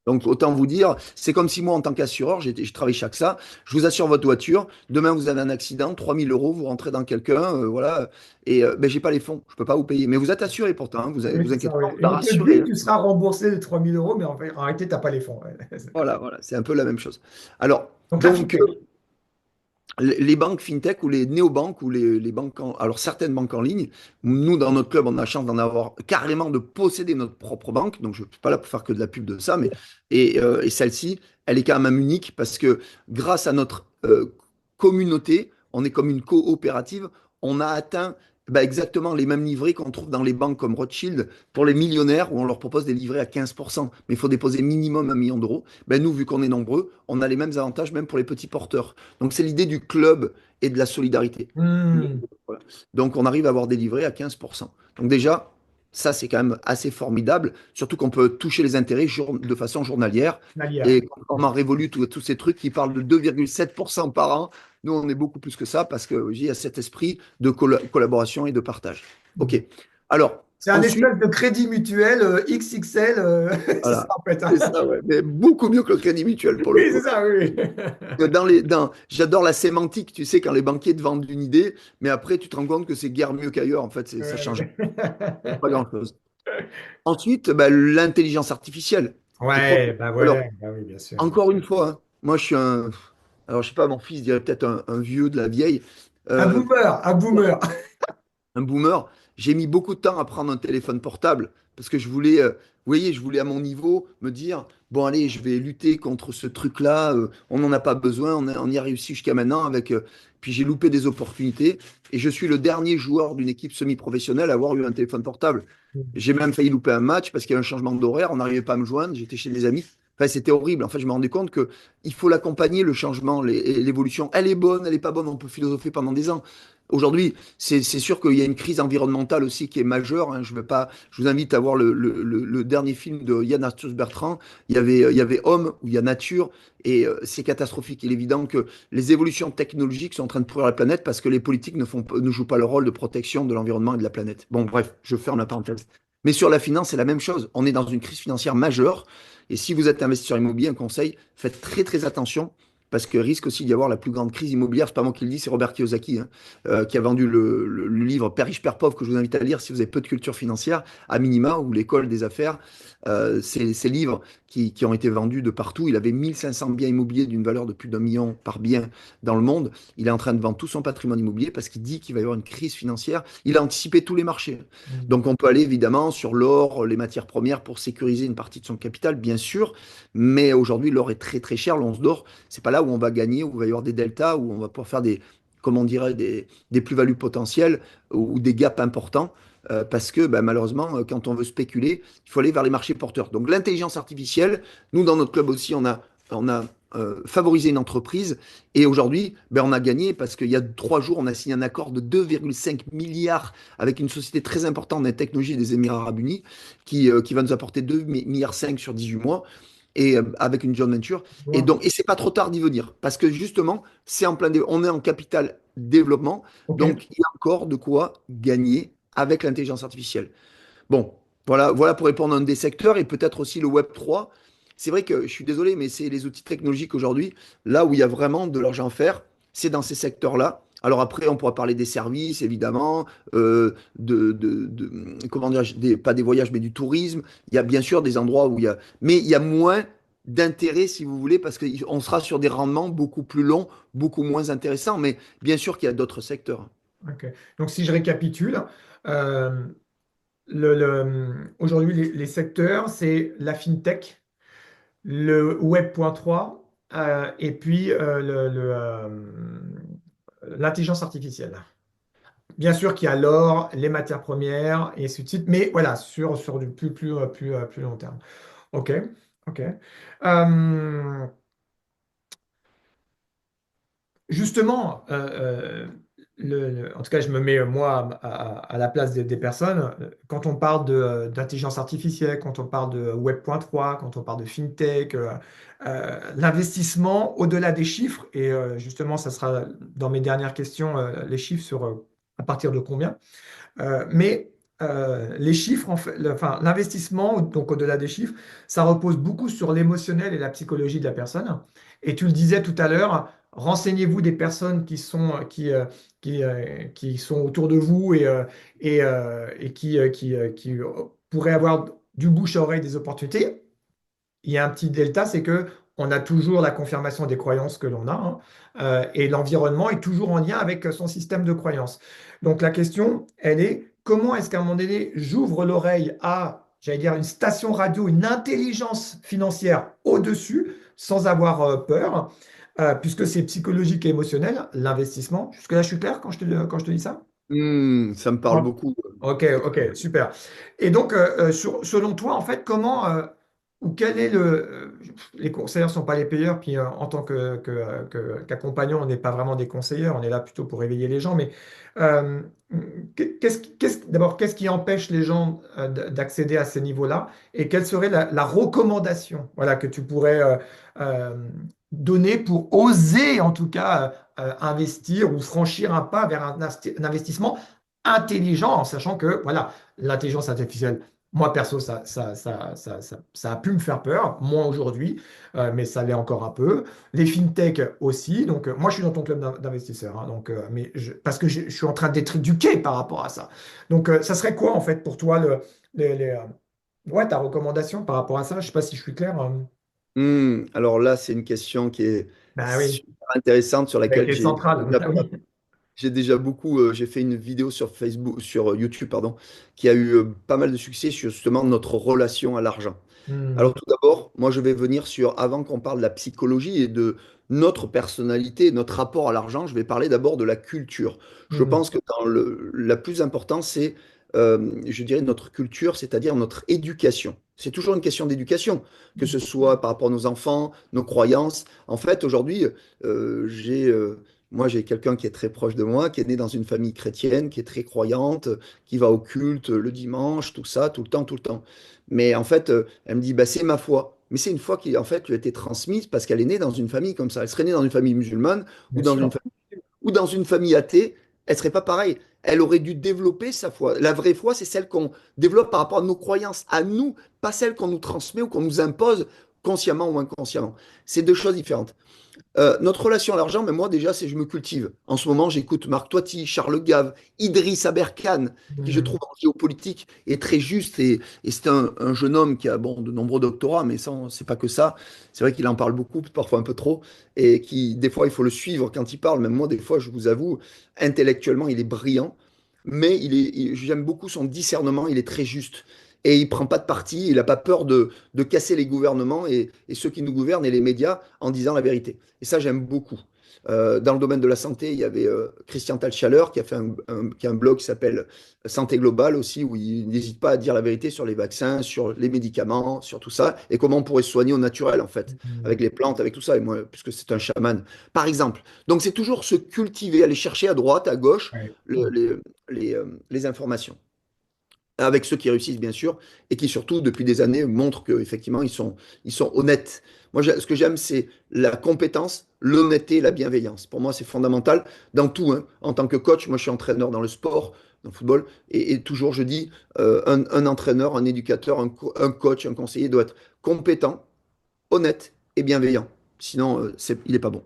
donc, autant vous dire, c'est comme si moi, en tant qu'assureur, je travaille chaque ça. Je vous assure votre voiture. Demain, vous avez un accident, 3 000 euros, vous rentrez dans quelqu'un, voilà. Et ben, j'ai pas les fonds, je peux pas vous payer. Mais vous êtes assuré pourtant, hein, Oui, vous c'est ça, inquiétez oui. pas, on Et vous a on te rassuré, dit, hein. tu seras remboursé de 3 000 euros, mais en réalité, tu n'as pas les fonds. Ouais. Voilà, voilà, c'est un peu la même chose. Alors, Donc, la donc, fintech. les banques fintech ou les néobanques ou les banques alors certaines banques en ligne, nous dans notre club on a la chance d'en avoir carrément de posséder notre propre banque, donc je ne suis pas là pour faire que de la pub de ça, mais et celle-ci, elle est quand même unique parce que grâce à notre communauté, on est comme une coopérative, on a atteint bah, exactement les mêmes livrets qu'on trouve dans les banques comme Rothschild pour les millionnaires où on leur propose des livrets à 15%, mais il faut déposer minimum 1 million d'euros. Ben, nous, vu qu'on est nombreux, on a les mêmes avantages même pour les petits porteurs. Donc, c'est l'idée du club et de la solidarité. Hmm. Voilà. Donc, on arrive à avoir des livrets à 15%. Donc, déjà, ça, c'est quand même assez formidable, surtout qu'on peut toucher les intérêts de façon journalière. Nalière. Et quand on a révolu tous ces trucs qui parlent de 2,7% par an, nous, on est beaucoup plus que ça parce qu'il y a cet esprit de collaboration et de partage. Hmm. OK. Alors, C'est un ensuite, espèce de crédit mutuel XXL. C'est ça, voilà. en fait, hein. C'est ça, ouais. Mais beaucoup mieux que le Crédit Mutuel pour le Oui, c'est coup. ça, oui. J'adore la sémantique, tu sais, quand les banquiers te vendent une idée, mais après, tu te rends compte que c'est guère mieux qu'ailleurs. En fait, ça change pas grand-chose. Ensuite, bah, l'intelligence artificielle. Je crois que, Ouais, bah alors, ouais, bah oui, bien sûr. encore une fois, hein, moi, je suis alors, je sais pas, mon fils dirait peut-être un vieux de la vieille, Un euh, boomer, un boomer. un boomer. J'ai mis beaucoup de temps à prendre un téléphone portable parce que je voulais, vous voyez, je voulais à mon niveau me dire, bon, allez, je vais lutter contre ce truc-là, on n'en a pas besoin, on y a réussi jusqu'à maintenant avec. Puis j'ai loupé des opportunités et je suis le dernier joueur d'une équipe semi-professionnelle à avoir eu un téléphone portable. J'ai même failli louper un match parce qu'il y a un changement d'horaire, on n'arrivait pas à me joindre, j'étais chez des amis. Enfin, c'était horrible. En fait, je me rendais compte que il faut l'accompagner, le changement, l'évolution. Elle est bonne, elle n'est pas bonne, on peut philosopher pendant des ans. Aujourd'hui, c'est sûr qu'il y a une crise environnementale aussi qui est majeure, hein. Je vous invite à voir le dernier film de Yann Arthus Bertrand. Il y avait Homme où il y a Nature et c'est catastrophique. Il est évident que les évolutions technologiques sont en train de pourrir la planète parce que les politiques ne jouent pas le rôle de protection de l'environnement et de la planète. Bon, bref, je ferme la parenthèse. Mais sur la finance, c'est la même chose. On est dans une crise financière majeure et si vous êtes investisseur immobilier, un conseil, faites très très attention parce que risque aussi d'y avoir la plus grande crise immobilière. C'est pas moi qui le dis, c'est Robert Kiyosaki, hein, qui a vendu le livre Père riche, Père pauvre, que je vous invite à lire si vous avez peu de culture financière, à minima, ou l'école des affaires. Ces livres qui ont été vendus de partout. Il avait 1500 biens immobiliers d'une valeur de plus d'1 million par bien dans le monde. Il est en train de vendre tout son patrimoine immobilier parce qu'il dit qu'il va y avoir une crise financière. Il a anticipé tous les marchés. Hmm. Donc on peut aller évidemment sur l'or, les matières premières pour sécuriser une partie de son capital, bien sûr. Mais aujourd'hui, l'or est très très cher. L'once d'or, c'est pas là où on va gagner, où il va y avoir des deltas, où on va pouvoir faire des, comment on dirait, des plus-values potentielles ou des gaps importants. Parce que ben, malheureusement, quand on veut spéculer, il faut aller vers les marchés porteurs. Donc l'intelligence artificielle, nous dans notre club aussi, on a favorisé une entreprise et aujourd'hui, ben, on a gagné parce qu'il y a 3 jours, on a signé un accord de 2,5 milliards avec une société très importante dans la technologie des Émirats Arabes Unis qui va nous apporter 2,5 milliards sur 18 mois et avec une joint venture. Et Wow. donc, et c'est pas trop tard d'y venir parce que justement, on est en capital développement, OK. donc il y a encore de quoi gagner avec l'intelligence artificielle. Bon, voilà pour répondre à un des secteurs et peut-être aussi le Web 3. C'est vrai que je suis désolé, mais c'est les outils technologiques aujourd'hui, là où il y a vraiment de l'argent à faire, c'est dans ces secteurs-là. Alors après, on pourra parler des services, évidemment, comment dire, pas des voyages, mais du tourisme. Il y a bien sûr des endroits où il y a, mais il y a moins d'intérêt, si vous voulez, parce qu'on sera sur des rendements beaucoup plus longs, beaucoup moins intéressants. Mais bien sûr qu'il y a d'autres secteurs. OK. Donc, si je récapitule, euh, aujourd'hui, les secteurs, c'est la fintech, le Web.3 et puis l'intelligence artificielle. Bien sûr qu'il y a l'or, les matières premières et ainsi de suite, mais voilà, sur du plus long terme. OK, OK. Euh, Justement, en tout cas, je me mets moi à la place des personnes. Quand on parle d'intelligence artificielle, quand on parle de Web.3, quand on parle de FinTech, l'investissement au-delà des chiffres, et justement, ça sera dans mes dernières questions, les chiffres sur à partir de combien. Mais les chiffres, enfin, l'investissement, donc au-delà des chiffres, ça repose beaucoup sur l'émotionnel et la psychologie de la personne. Et tu le disais tout à l'heure, renseignez-vous des personnes qui sont autour de vous et qui pourraient avoir du bouche à oreille des opportunités. Il y a un petit delta, c'est que on a toujours la confirmation des croyances que l'on a, hein, et l'environnement est toujours en lien avec son système de croyances. Donc la question, elle est comment est-ce qu'à un moment donné, j'ouvre l'oreille à, j'allais dire, une station radio, une intelligence financière au-dessus, sans avoir peur, puisque c'est psychologique et émotionnel, l'investissement. Jusque-là, je suis clair quand je te dis ça? Ça me parle Ouais. beaucoup. Ok, ok, super. Et donc, selon toi, en fait, comment ou quel est les conseillers ne sont pas les payeurs, puis en tant qu'accompagnant, on n'est pas vraiment des conseillers, on est là plutôt pour éveiller les gens, mais euh, d'abord, qu'est-ce qui empêche les gens d'accéder à ces niveaux-là et quelle serait la recommandation voilà, que tu pourrais euh, donner pour oser, en tout cas, investir ou franchir un pas vers un investissement intelligent, en sachant que voilà, l'intelligence artificielle, moi perso, ça a pu me faire peur, moi aujourd'hui, mais ça l'est encore un peu. Les fintech aussi, donc moi je suis dans ton club d'investisseurs, hein, donc, parce que je suis en train d'être éduqué par rapport à ça. Donc ça serait quoi en fait pour toi ouais, ta recommandation par rapport à ça? Je sais pas si je suis clair. Alors là, c'est une question qui est Ben oui, super intéressante sur avec laquelle les centrales. Ah oui. j'ai fait une vidéo sur Facebook, sur YouTube, pardon, qui a eu pas mal de succès sur justement notre relation à l'argent. Hmm, Alors tout d'abord, moi je vais venir sur, avant qu'on parle de la psychologie et de notre personnalité, notre rapport à l'argent, je vais parler d'abord de la culture. Je hmm, pense que la plus importante, c'est, je dirais, notre culture, c'est-à-dire notre éducation. C'est toujours une question d'éducation, que ce soit par rapport à nos enfants, nos croyances. En fait, aujourd'hui, euh, j'ai, euh, moi j'ai quelqu'un qui est très proche de moi, qui est né dans une famille chrétienne, qui est très croyante, qui va au culte le dimanche, tout ça, tout le temps, tout le temps. Mais en fait, elle me dit, bah, c'est ma foi. Mais c'est une foi qui, en fait, lui a été transmise parce qu'elle est née dans une famille comme ça. Elle serait née dans une famille musulmane ou bien dans une sûr. famille, ou dans une famille athée, elle serait pas pareille. Elle aurait dû développer sa foi. La vraie foi, c'est celle qu'on développe par rapport à nos croyances, à nous, pas celle qu'on nous transmet ou qu'on nous impose consciemment ou inconsciemment. C'est deux choses différentes. Notre relation à l'argent, mais moi déjà, c'est je me cultive. En ce moment, j'écoute Marc Toiti, Charles Gave, Idriss Aberkan, qui je trouve Mhm. en géopolitique est très juste et c'est un jeune homme qui a bon, de nombreux doctorats, mais sans, c'est pas que ça. C'est vrai qu'il en parle beaucoup, parfois un peu trop, et qui, des fois, il faut le suivre quand il parle. Même moi, des fois, je vous avoue, intellectuellement, il est brillant, mais j'aime beaucoup son discernement, il est très juste. Et il prend pas de parti, il n'a pas peur de casser les gouvernements et ceux qui nous gouvernent et les médias en disant la vérité. Et ça, j'aime beaucoup. Dans le domaine de la santé, il y avait Christian Talchaleur qui a fait qui a un blog qui s'appelle Santé Globale aussi, où il n'hésite pas à dire la vérité sur les vaccins, sur les médicaments, sur tout ça, et comment on pourrait se soigner au naturel, en fait, avec Mhm. les plantes, avec tout ça, et moi, puisque c'est un chaman, par exemple. Donc, c'est toujours se cultiver, aller chercher à droite, à gauche, Ouais. le- les informations avec ceux qui réussissent bien sûr, et qui surtout depuis des années montrent qu'effectivement ils sont honnêtes. Moi, ce que j'aime, c'est la compétence, l'honnêteté, la bienveillance. Pour moi, c'est fondamental dans tout, hein. En tant que coach, moi je suis entraîneur dans le sport, dans le football, et toujours je dis, un entraîneur, un éducateur, un coach, un conseiller doit être compétent, honnête et bienveillant. Sinon, il n'est pas bon.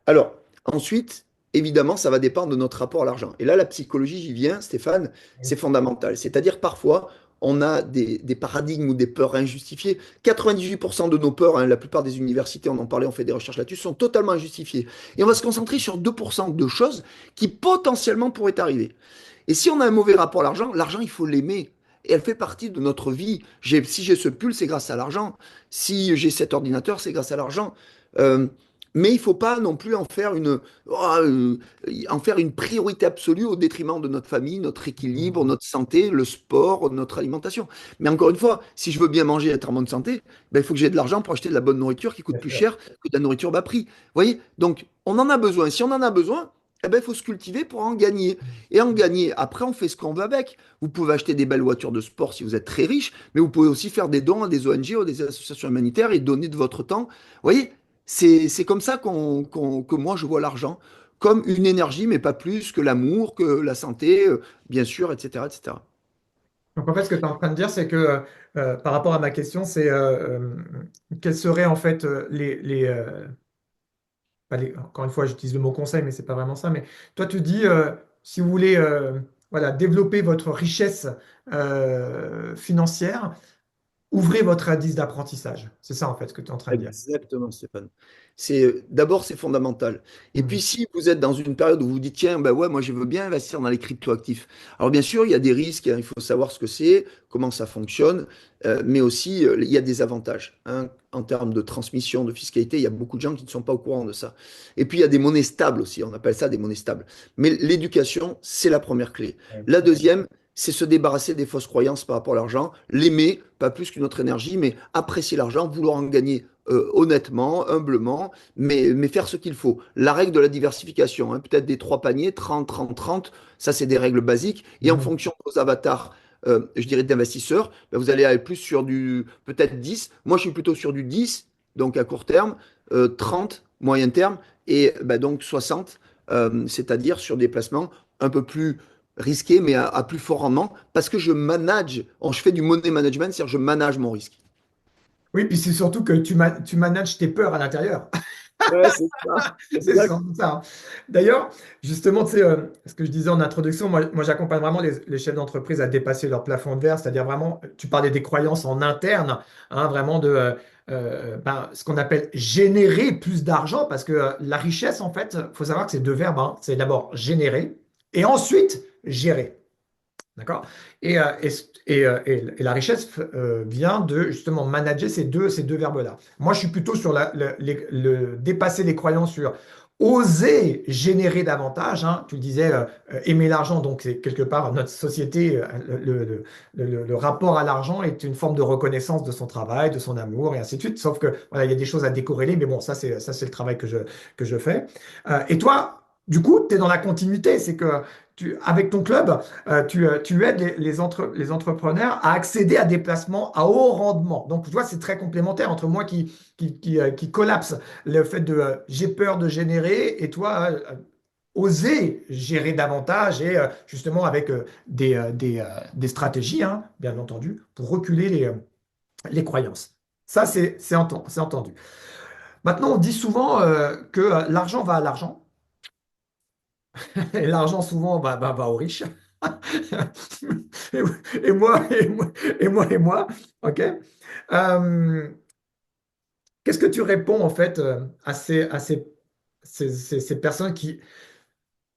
Alors, ensuite, évidemment, ça va dépendre de notre rapport à l'argent. Et là, la psychologie, j'y viens, Stéphane, c'est fondamental. C'est-à-dire, parfois, on a des paradigmes ou des peurs injustifiées. 98% de nos peurs, hein, la plupart des universités, on en parlait, on fait des recherches là-dessus, sont totalement injustifiées. Et on va se concentrer sur 2% de choses qui potentiellement pourraient arriver. Et si on a un mauvais rapport à l'argent, l'argent, il faut l'aimer. Et elle fait partie de notre vie. Si j'ai ce pull, c'est grâce à l'argent. Si j'ai cet ordinateur, c'est grâce à l'argent. Euh, mais il ne faut pas non plus en faire une priorité absolue au détriment de notre famille, notre équilibre, Mhm. notre santé, le sport, notre alimentation. Mais encore une fois, si je veux bien manger et être en bonne santé, ben, il faut que j'ai de l'argent pour acheter de la bonne nourriture qui coûte Bien plus sûr. cher que de la nourriture bas prix. Vous voyez? Donc, on en a besoin. Si on en a besoin, eh ben, il faut se cultiver pour en gagner. Et en gagner, après, on fait ce qu'on veut avec. Vous pouvez acheter des belles voitures de sport si vous êtes très riche, mais vous pouvez aussi faire des dons à des ONG ou des associations humanitaires et donner de votre temps. Vous voyez, c'est comme ça que moi je vois l'argent, comme une énergie, mais pas plus que l'amour, que la santé, bien sûr, etc., etc. Donc en fait, ce que tu es en train de dire, c'est que par rapport à ma question, c'est quels seraient en fait encore une fois, j'utilise le mot conseil, mais c'est pas vraiment ça. Mais toi, tu dis, si vous voulez voilà, développer votre richesse financière, ouvrez votre indice d'apprentissage. C'est ça en fait ce que tu es en train de dire. Exactement, Stéphane. D'abord, c'est fondamental. Et puis, Hmm. si vous êtes dans une période où vous dites, tiens, ben ouais, moi, je veux bien investir dans les cryptoactifs. Alors, bien sûr, il y a des risques, hein, il faut savoir ce que c'est, comment ça fonctionne, mais aussi, il y a des avantages, hein. En termes de transmission, de fiscalité, il y a beaucoup de gens qui ne sont pas au courant de ça. Et puis, il y a des monnaies stables aussi, on appelle ça des monnaies stables. Mais l'éducation, c'est la première clé. Ouais. La deuxième, c'est se débarrasser des fausses croyances par rapport à l'argent, l'aimer, pas plus qu'une autre énergie, mais apprécier l'argent, vouloir en gagner honnêtement, humblement, mais faire ce qu'il faut. La règle de la diversification, hein, peut-être des trois paniers, 30, 30, 30, ça c'est des règles basiques. Et en Mhm. fonction de vos avatars, je dirais d'investisseurs, ben, vous allez aller plus sur du peut-être 10. Moi je suis plutôt sur du 10, donc à court terme, 30, moyen terme, et ben, donc 60, c'est-à-dire sur des placements un peu plus risqués, mais à plus fort rendement, parce que je fais du money management, c'est-à-dire je manage mon risque. Oui, puis c'est surtout que tu manages tes peurs à l'intérieur. Ouais, c'est ça. C'est Exact. surtout ça, hein. D'ailleurs, justement, tu sais, ce que je disais en introduction, moi j'accompagne vraiment les chefs d'entreprise à dépasser leur plafond de verre, c'est-à-dire vraiment, tu parlais des croyances en interne, hein, vraiment de ce qu'on appelle générer plus d'argent, parce que la richesse, en fait, il faut savoir que c'est deux verbes, hein. C'est d'abord générer et ensuite gérer. D'accord? Et la richesse vient de justement manager ces deux verbes-là. Moi, je suis plutôt sur dépasser les croyances sur oser générer davantage, hein. Tu le disais, aimer l'argent, donc c'est quelque part notre société, le rapport à l'argent est une forme de reconnaissance de son travail, de son amour, et ainsi de suite. Sauf que voilà, il y a des choses à décorréler, mais bon, ça c'est le travail que je fais. Et toi, du coup, tu es dans la continuité, c'est que avec ton club, tu aides les entrepreneurs à accéder à des placements à haut rendement. Donc, tu vois, c'est très complémentaire entre moi qui collapse le fait de j'ai peur de générer et toi, oser gérer davantage et justement avec des stratégies, hein, bien entendu, pour reculer les croyances. Ça, c'est entendu. Maintenant, on dit souvent que l'argent va à l'argent, et l'argent souvent va aux riches. Et, et moi, et moi, et moi, et moi, ok? Euh, Qu'est-ce que tu réponds en fait ces personnes qui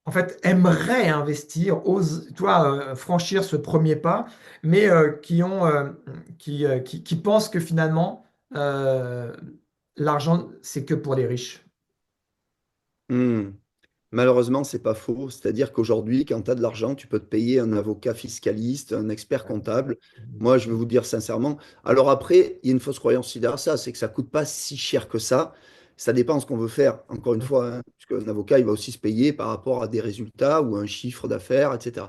en fait aimeraient investir, osent, toi, franchir ce premier pas, mais qui pensent que finalement euh, l'argent c'est que pour les riches. Hmm. Malheureusement, c'est pas faux. C'est-à-dire qu'aujourd'hui, quand tu as de l'argent, tu peux te payer un avocat fiscaliste, un expert comptable. Moi, je vais vous dire sincèrement. Alors après, il y a une fausse croyance aussi derrière ça, c'est que ça coûte pas si cher que ça. Ça dépend de ce qu'on veut faire. Encore une fois, hein, parce qu'un avocat, il va aussi se payer par rapport à des résultats ou un chiffre d'affaires, etc.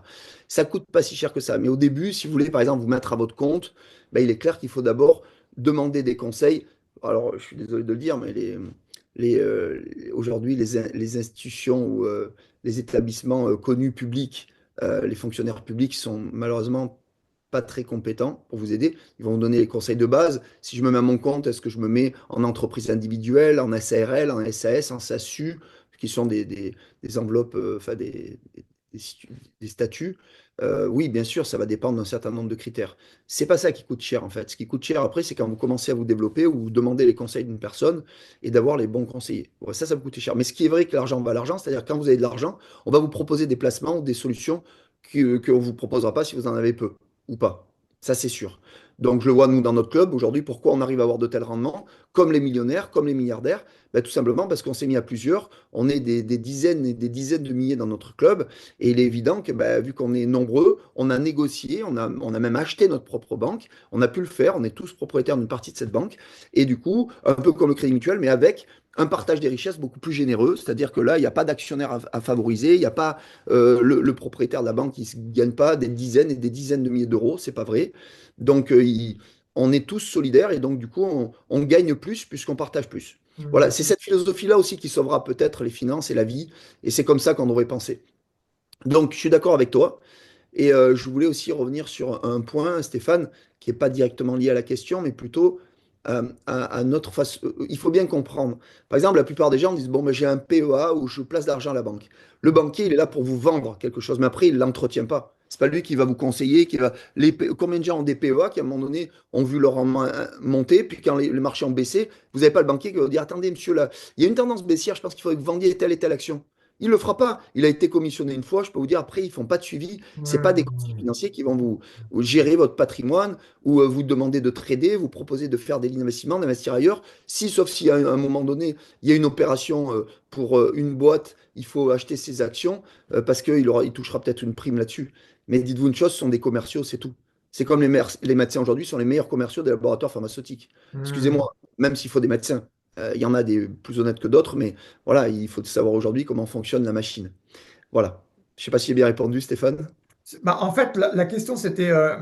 Ça coûte pas si cher que ça. Mais au début, si vous voulez, par exemple, vous mettre à votre compte, ben, il est clair qu'il faut d'abord demander des conseils. Alors, je suis désolé de le dire, mais aujourd'hui, les institutions ou les établissements connus publics, les fonctionnaires publics sont malheureusement pas très compétents pour vous aider. Ils vont vous donner les conseils de base. Si je me mets à mon compte, est-ce que je me mets en entreprise individuelle, en SARL, en SAS, en SASU, qui sont des enveloppes, enfin des, des statuts? Oui, bien sûr, ça va dépendre d'un certain nombre de critères. C'est pas ça qui coûte cher en fait. Ce qui coûte cher après, c'est quand vous commencez à vous développer ou vous demandez les conseils d'une personne et d'avoir les bons conseillers. Ouais, ça va coûter cher. Mais ce qui est vrai que l'argent va à l'argent, c'est-à-dire quand vous avez de l'argent, on va vous proposer des placements ou des solutions qu'on ne vous proposera pas si vous en avez peu ou pas. Ça, c'est sûr. Donc, je le vois, nous, dans notre club, aujourd'hui, pourquoi on arrive à avoir de tels rendements, comme les millionnaires, comme les milliardaires. Ben, tout simplement parce qu'on s'est mis à plusieurs. On est des dizaines et des dizaines de milliers dans notre club. Et il est évident que, ben, vu qu'on est nombreux, on a négocié, on a même acheté notre propre banque. On a pu le faire. On est tous propriétaires d'une partie de cette banque. Et du coup, un peu comme le Crédit Mutuel, mais avec un partage des richesses beaucoup plus généreux, c'est-à-dire que là, il n'y a pas d'actionnaire à favoriser, il n'y a pas le propriétaire de la banque qui ne gagne pas des dizaines et des dizaines de milliers d'euros, c'est pas vrai. Donc, on est tous solidaires et donc, du coup, on gagne plus puisqu'on partage plus. Voilà, Hmm. c'est cette philosophie-là aussi qui sauvera peut-être les finances et la vie, et c'est comme ça qu'on devrait penser. Donc, je suis d'accord avec toi. Et je voulais aussi revenir sur un point, Stéphane, qui n'est pas directement lié à la question, mais plutôt à notre face. Il faut bien comprendre. Par exemple, la plupart des gens disent, bon, ben, j'ai un PEA où je place de l'argent à la banque. Le banquier, il est là pour vous vendre quelque chose, mais après, il ne l'entretient pas. C'est pas lui qui va vous conseiller, qui va. Combien de gens ont des PEA qui, à un moment donné, ont vu leur rendement monter, puis quand les marchés ont baissé, vous n'avez pas le banquier qui va vous dire, attendez, monsieur, là, il y a une tendance baissière, je pense qu'il faudrait que vous vendiez telle et telle action. Il ne le fera pas. Il a été commissionné une fois, je peux vous dire, après, ils ne font pas de suivi. Ce n'est pas des conseillers Hmm. financiers qui vont vous gérer votre patrimoine ou vous demander de trader, vous proposer de faire des lignes d'investissement, d'investir ailleurs. Si, sauf si à un moment donné, il y a une opération pour une boîte, il faut acheter ses actions parce il touchera peut-être une prime là-dessus. Mais dites-vous une chose, ce sont des commerciaux, c'est tout. C'est comme les médecins aujourd'hui sont les meilleurs commerciaux des laboratoires pharmaceutiques. Hmm. Excusez-moi, même s'il faut des médecins. Il y en a des plus honnêtes que d'autres, mais voilà, il faut savoir aujourd'hui comment fonctionne la machine. Voilà. Je ne sais pas si j'ai bien répondu, Stéphane. Bah, en fait, la question c'était euh,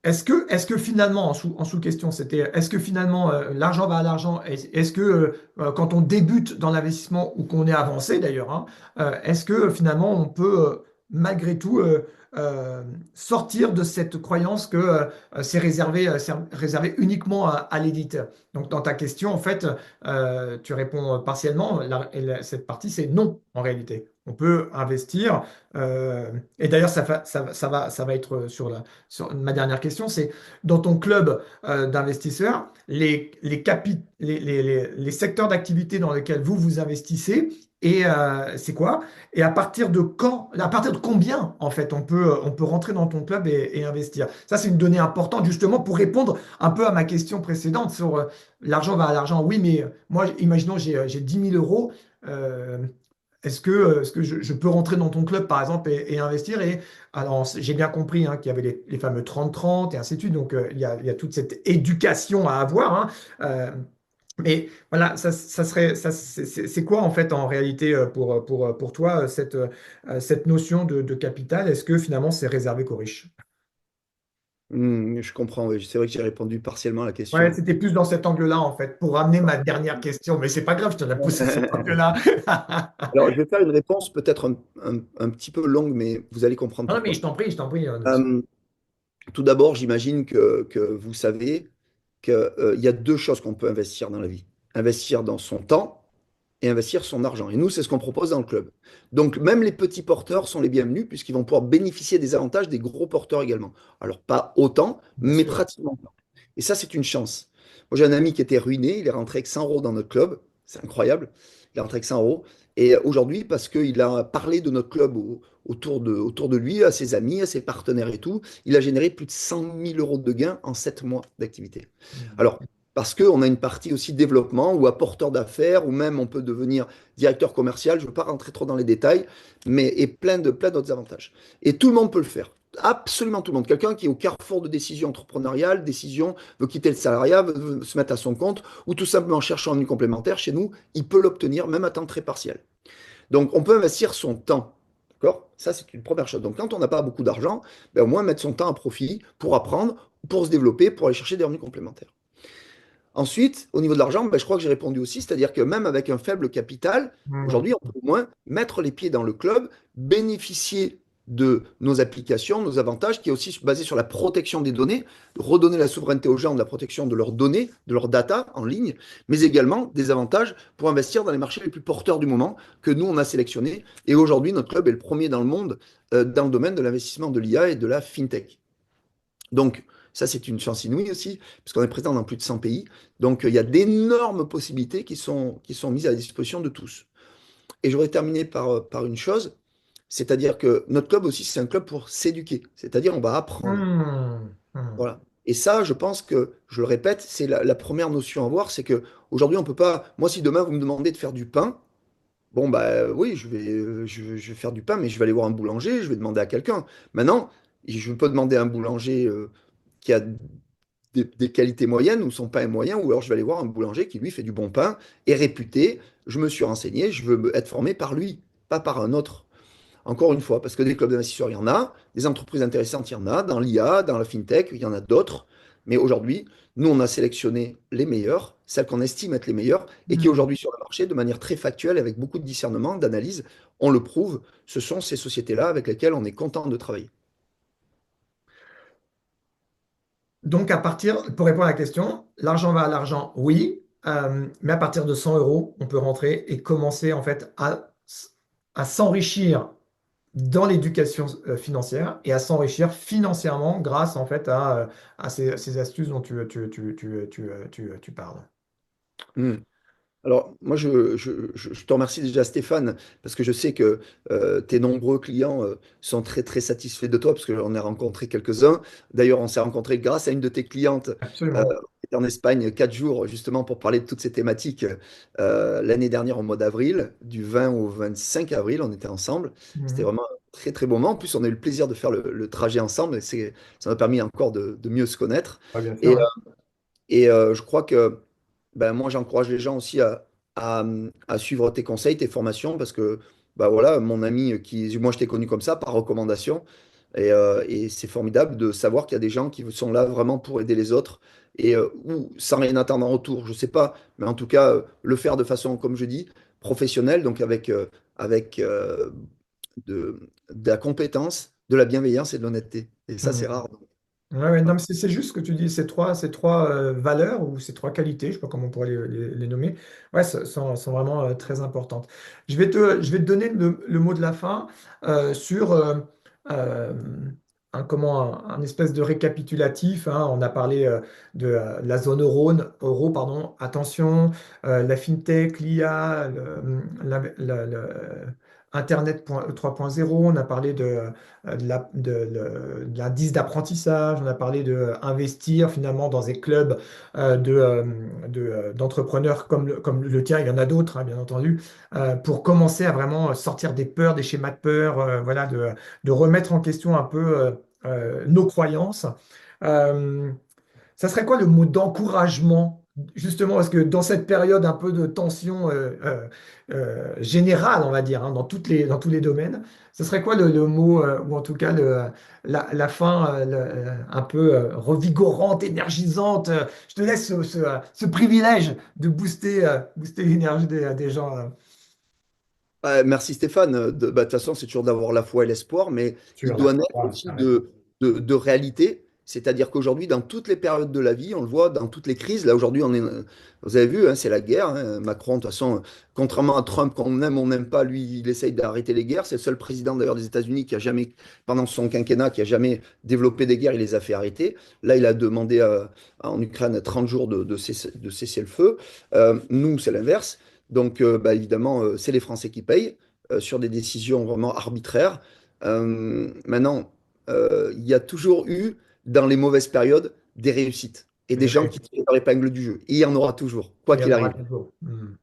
est-ce que finalement, en sous-question, c'était est-ce que finalement l'argent va à l'argent? Est-ce que quand on débute dans l'investissement ou qu'on est avancé d'ailleurs, hein, est-ce que finalement on peut malgré tout euh, sortir de cette croyance que c'est réservé uniquement à l'éditeur? Donc dans ta question, en fait, tu réponds partiellement. Cette partie, c'est non en réalité. On peut investir. Et d'ailleurs, ça va être ma dernière question, c'est dans ton club d'investisseurs, les secteurs d'activité dans lesquels vous vous investissez, et c'est quoi? Et à partir de quand, à partir de combien, en fait, on peut rentrer dans ton club et investir? Ça, c'est une donnée importante, justement, pour répondre un peu à ma question précédente sur l'argent va à l'argent. Oui, mais moi, imaginons, j'ai 10 000 euros. euh, est-ce que je peux rentrer dans ton club, par exemple, et investir? Et alors, j'ai bien compris hein, qu'il y avait les fameux 30-30 et ainsi de suite. Donc, il y a toute cette éducation à avoir, hein. Euh, mais voilà, c'est quoi en fait en réalité pour toi cette notion de capital? Est-ce que finalement c'est réservé qu'aux riches? Je comprends, oui. C'est vrai que j'ai répondu partiellement à la Ouais, question. c'était plus dans cet angle-là en fait, pour ramener ma dernière question. Mais c'est pas grave, je te l'ai posé cet angle-là. Alors, je vais faire une réponse peut-être un petit peu longue, mais vous allez comprendre Non, mais pourquoi. je t'en prie. Euh, Tout d'abord, j'imagine que vous savez, qu'il y a deux choses qu'on peut investir dans la vie. Investir dans son temps et investir son argent. Et nous, c'est ce qu'on propose dans le club. Donc, même les petits porteurs sont les bienvenus puisqu'ils vont pouvoir bénéficier des avantages des gros porteurs également. Alors, pas autant, Bien mais sûr. pratiquement autant. Et ça, c'est une chance. Moi, j'ai un ami qui était ruiné, il est rentré avec 100 euros dans notre club. C'est incroyable. Il est rentré avec 100 euros. Et aujourd'hui, parce qu'il a parlé de notre club autour de lui, à ses amis, à ses partenaires et tout, il a généré plus de 100 000 euros de gains en 7 mois d'activité. Alors, parce qu'on a une partie aussi développement ou apporteur d'affaires, ou même on peut devenir directeur commercial, je ne veux pas rentrer trop dans les détails, mais et plein d'autres avantages. Et tout le monde peut le faire. Absolument tout le monde. Quelqu'un qui est au carrefour de décisions entrepreneuriales, décision, veut quitter le salariat, veut se mettre à son compte, ou tout simplement chercher un revenu complémentaire, chez nous, il peut l'obtenir même à temps très partiel. Donc on peut investir son temps. D'accord? Ça, c'est une première chose. Donc quand on n'a pas beaucoup d'argent, ben, au moins mettre son temps à profit pour apprendre, pour se développer, pour aller chercher des revenus complémentaires. Ensuite, au niveau de l'argent, ben, je crois que j'ai répondu aussi, c'est-à-dire que même avec un faible capital, Mhm. aujourd'hui, on peut au moins mettre les pieds dans le club, bénéficier de nos applications, nos avantages, qui est aussi basé sur la protection des données, redonner la souveraineté aux gens de la protection de leurs données, de leurs data en ligne, mais également des avantages pour investir dans les marchés les plus porteurs du moment que nous, on a sélectionnés. Et aujourd'hui, notre club est le premier dans le monde dans le domaine de l'investissement de l'IA et de la fintech. Donc, ça, c'est une chance inouïe aussi, puisqu'on est présent dans plus de 100 pays. Donc, il y a d'énormes possibilités qui sont mises à la disposition de tous. Et j'aurais terminé par une chose, c'est-à-dire que notre club aussi, c'est un club pour s'éduquer. C'est-à-dire, on va apprendre. Mhm. Mhm. Voilà. Et ça, je pense que, je le répète, c'est la première notion à avoir, c'est que aujourd'hui, on peut pas. Moi, si demain vous me demandez de faire du pain, bon, bah oui, je vais faire du pain, mais je vais aller voir un boulanger, je vais demander à quelqu'un. Maintenant, je peux demander à un boulanger qui a des qualités moyennes ou son pain est moyen, ou alors je vais aller voir un boulanger qui lui fait du bon pain, est réputé, je me suis renseigné, je veux être formé par lui, pas par un autre. Encore une fois, parce que des clubs d'investisseurs, il y en a, des entreprises intéressantes, il y en a, dans l'IA, dans la fintech, il y en a d'autres. Mais aujourd'hui, nous, on a sélectionné les meilleurs, celles qu'on estime être les meilleures, et qui Mhm. aujourd'hui sur le marché, de manière très factuelle, avec beaucoup de discernement, d'analyse, on le prouve, ce sont ces sociétés-là avec lesquelles on est content de travailler. Donc, pour répondre à la question, l'argent va à l'argent, oui, mais à partir de 100 euros, on peut rentrer et commencer en fait à s'enrichir dans l'éducation financière et à s'enrichir financièrement grâce en fait à ces astuces dont tu parles. Hmm. Alors, moi, je te remercie déjà, Stéphane, parce que je sais que tes nombreux clients sont très, très satisfaits de toi, parce qu'on a rencontré quelques-uns. D'ailleurs, on s'est rencontrés grâce à une de tes clientes Absolument. qui était en Espagne 4 jours, justement, pour parler de toutes ces thématiques. L'année dernière, au mois d'avril, du 20 au 25 avril, on était ensemble. C'était Mhm. vraiment un très, très bon moment. En plus, on a eu le plaisir de faire le trajet ensemble, et ça m'a permis encore de mieux se connaître. Ah, bien sûr, Et, ouais. je crois que ben, moi, j'encourage les gens aussi à suivre tes conseils, tes formations, parce que bah, voilà, mon ami, moi, je t'ai connu comme ça, par recommandation. Et c'est formidable de savoir qu'il y a des gens qui sont là vraiment pour aider les autres, ou sans rien attendre en retour, je sais pas, mais en tout cas, le faire de façon, comme je dis, professionnelle, donc avec de la compétence, de la bienveillance et de l'honnêteté. Et ça, c'est Mhm. rare. Ouais, ouais, non, mais c'est juste ce que tu dis, ces trois valeurs ou ces trois qualités, je ne sais pas comment on pourrait les nommer, ouais, sont vraiment très importantes. Je vais te donner le mot de la fin sur euh, un espèce de récapitulatif, hein. On a parlé de la zone euro, pardon, attention, la fintech, l'IA, Internet 3.0, on a parlé de l'indice d'apprentissage, on a parlé de investir finalement dans des clubs d'entrepreneurs comme le tien, il y en a d'autres, hein, bien entendu, pour commencer à vraiment sortir des peurs, des schémas de peur, voilà, de remettre en question un peu nos croyances. Euh, Ça serait quoi le mot d'encouragement, justement, parce que dans cette période un peu de tension générale, on va dire, hein, dans tous les domaines, ce serait quoi le mot, ou en tout cas la fin un peu revigorante, énergisante? Je te laisse ce privilège de booster l'énergie des gens. Merci Stéphane. Bah, de toute façon, c'est toujours d'avoir la foi et l'espoir, mais il Sur la doit naître foi. aussi Ah ouais. de réalité. C'est-à-dire qu'aujourd'hui, dans toutes les périodes de la vie, on le voit dans toutes les crises, là aujourd'hui, vous avez vu, hein, c'est la guerre, hein. Macron, de toute façon, contrairement à Trump, qu'on aime, on n'aime pas, lui, il essaye d'arrêter les guerres. C'est le seul président d'ailleurs des États-Unis qui a jamais, pendant son quinquennat, qui a jamais développé des guerres, il les a fait arrêter. Là, il a demandé en Ukraine 30 jours de cessez-le-feu. Nous, c'est l'inverse. Donc, bah, évidemment, c'est les Français qui payent sur des décisions vraiment arbitraires. Maintenant, il y a toujours eu, dans les mauvaises périodes, des réussites et des Mais gens oui, qui tirent leur épingle du jeu. Et il y en aura toujours, quoi il y en qu'il aura arrive. toujours. Hmm.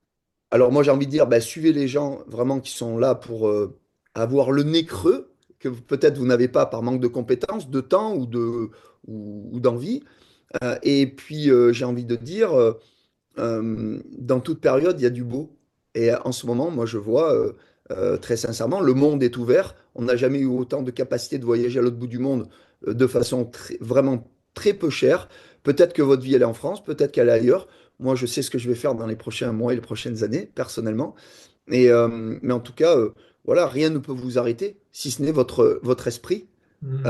Alors moi, j'ai envie de dire, bah, suivez les gens vraiment qui sont là pour avoir le nez creux, que peut-être vous n'avez pas par manque de compétences, de temps ou d'envie. Et puis, j'ai envie de dire, dans toute période, il y a du beau. Et en ce moment, moi, je vois très sincèrement, le monde est ouvert. On n'a jamais eu autant de capacité de voyager à l'autre bout du monde de façon vraiment très peu chère. Peut-être que votre vie, elle est en France, peut-être qu'elle est ailleurs. Moi, je sais ce que je vais faire dans les prochains mois et les prochaines années, personnellement. Mais en tout cas, voilà, rien ne peut vous arrêter, si ce n'est votre esprit Hmm.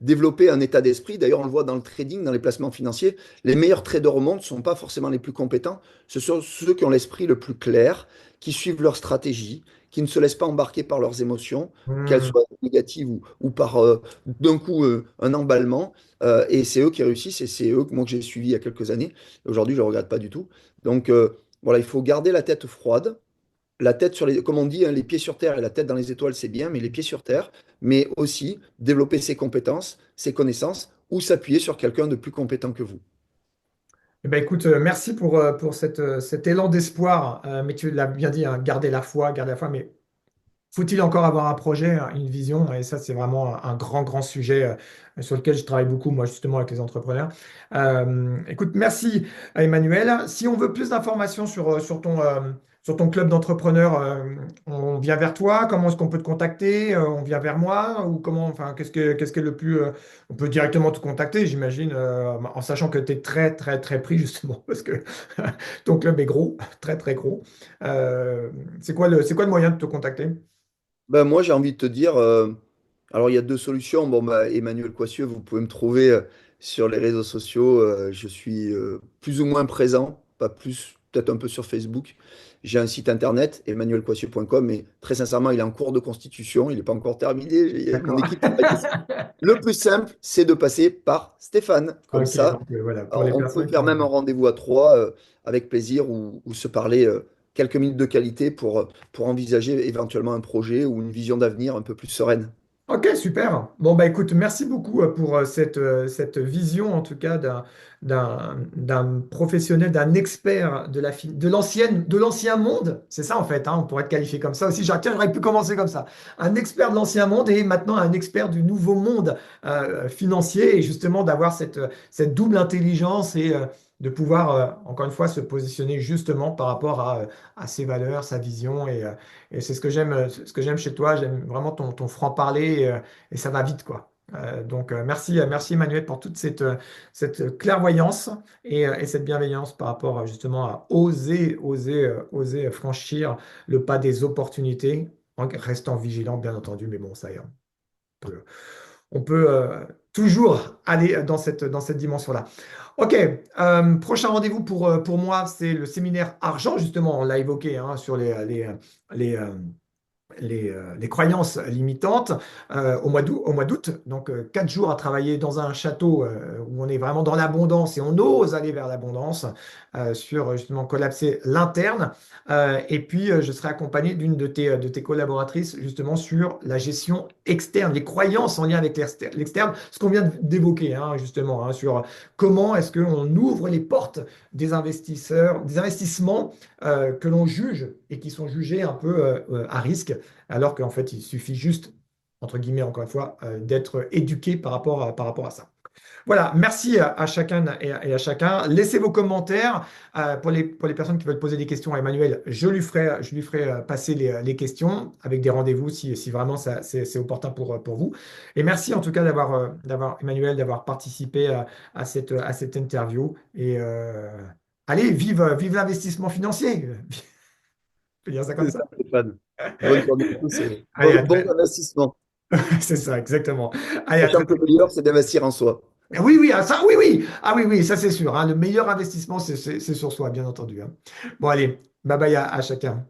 développer un état d'esprit. D'ailleurs, on le voit dans le trading, dans les placements financiers. Les meilleurs traders au monde ne sont pas forcément les plus compétents. Ce sont ceux qui ont l'esprit le plus clair, qui suivent leur stratégie, qui ne se laissent pas embarquer par leurs émotions, qu'elles Hmm. soient négatives ou par d'un coup un emballement. Et c'est eux qui réussissent et c'est eux moi, que j'ai suivis il y a quelques années. Aujourd'hui, je ne regrette pas du tout. Donc, voilà, il faut garder la tête froide, la tête sur les, comme on dit, hein, les pieds sur terre et la tête dans les étoiles, c'est bien, mais les pieds sur terre, mais aussi développer ses compétences, ses connaissances, ou s'appuyer sur quelqu'un de plus compétent que vous. Eh ben, écoute, merci pour cet élan d'espoir. Mais tu l'as bien dit, hein, garder la foi. Mais faut-il encore avoir un projet, hein, une vision? Et ça, c'est vraiment un grand, grand sujet sur lequel je travaille beaucoup, moi, justement, avec les entrepreneurs. Écoute, merci Emmanuel. Si on veut plus d'informations sur ton club d'entrepreneurs, on vient vers toi. Comment est-ce qu'on peut te contacter? On vient vers moi? Ou comment, enfin, qu'est-ce que le plus. On peut directement te contacter, j'imagine, en sachant que tu es très, très, très pris, justement, parce que ton club est gros, très, très gros. Euh, c'est quoi le moyen de te contacter? Ben, moi, j'ai envie de te dire, alors il y a deux solutions. Bon, bah, Emmanuel Coissieux, vous pouvez me trouver sur les réseaux sociaux. Je suis plus ou moins présent, pas plus, peut-être un peu sur Facebook. J'ai un site internet, emmanuelcoissieux.com, mais très sincèrement, il est en cours de constitution, il n'est pas encore terminé. Mon D'accord. équipe travaille dessus. Le plus simple, c'est de passer par Stéphane. Comme Ok, ça, donc voilà, pour les on peut personnes qui faire ont. même un rendez-vous à trois avec plaisir ou se parler quelques minutes de qualité pour envisager éventuellement un projet ou une vision d'avenir un peu plus sereine. Ok, super. Bon, bah écoute, merci beaucoup pour cette vision, en tout cas, d'un professionnel, d'un expert de l'ancien monde. C'est ça, en fait, hein, on pourrait être qualifié comme ça aussi. Tiens, j'aurais pu commencer comme ça. Un expert de l'ancien monde et maintenant un expert du nouveau monde financier, et justement d'avoir cette double intelligence et de pouvoir, encore une fois, se positionner justement par rapport à ses valeurs, sa vision. Et c'est ce que j'aime chez toi. J'aime vraiment ton franc-parler et ça va vite, quoi. Donc, merci Emmanuel pour toute cette clairvoyance et cette bienveillance par rapport justement à oser franchir le pas des opportunités en restant vigilant, bien entendu. Mais bon, ça y est, on peut toujours aller dans cette dimension-là. Ok, prochain rendez-vous pour moi, c'est le séminaire argent, justement, on l'a évoqué, hein, sur les, euh, les croyances limitantes au mois d'août. Donc, 4 jours à travailler dans un château où on est vraiment dans l'abondance et on ose aller vers l'abondance sur justement collapser l'interne. Et puis, je serai accompagné d'une de tes collaboratrices justement sur la gestion externe, les croyances en lien avec l'externe, ce qu'on vient d'évoquer, hein, justement, hein, sur comment est-ce qu'on ouvre les portes des investisseurs, des investissements que l'on juge et qui sont jugés un peu à risque, alors qu'en fait, il suffit juste, entre guillemets, encore une fois, d'être éduqué par rapport à ça. Voilà, merci à chacun et à chacun. Laissez vos commentaires pour les personnes qui veulent poser des questions à Emmanuel. Je lui ferai passer les questions avec des rendez-vous si vraiment c'est opportun pour vous. Et merci en tout cas Emmanuel, d'avoir participé à cette interview. Et allez, vive l'investissement financier. On peut dire ça comme C'est ça, ça. Stéphane. Bonne journée à tous et Allez, bon investissement. C'est ça, exactement. Allez, à Sachant très que le meilleur, c'est d'investir en soi. Oui, oui, ah, ça, oui, oui. Ah oui, oui, ça c'est sûr, hein. Le meilleur investissement, c'est sur soi, bien entendu, hein. Bon, allez, bye bye à chacun.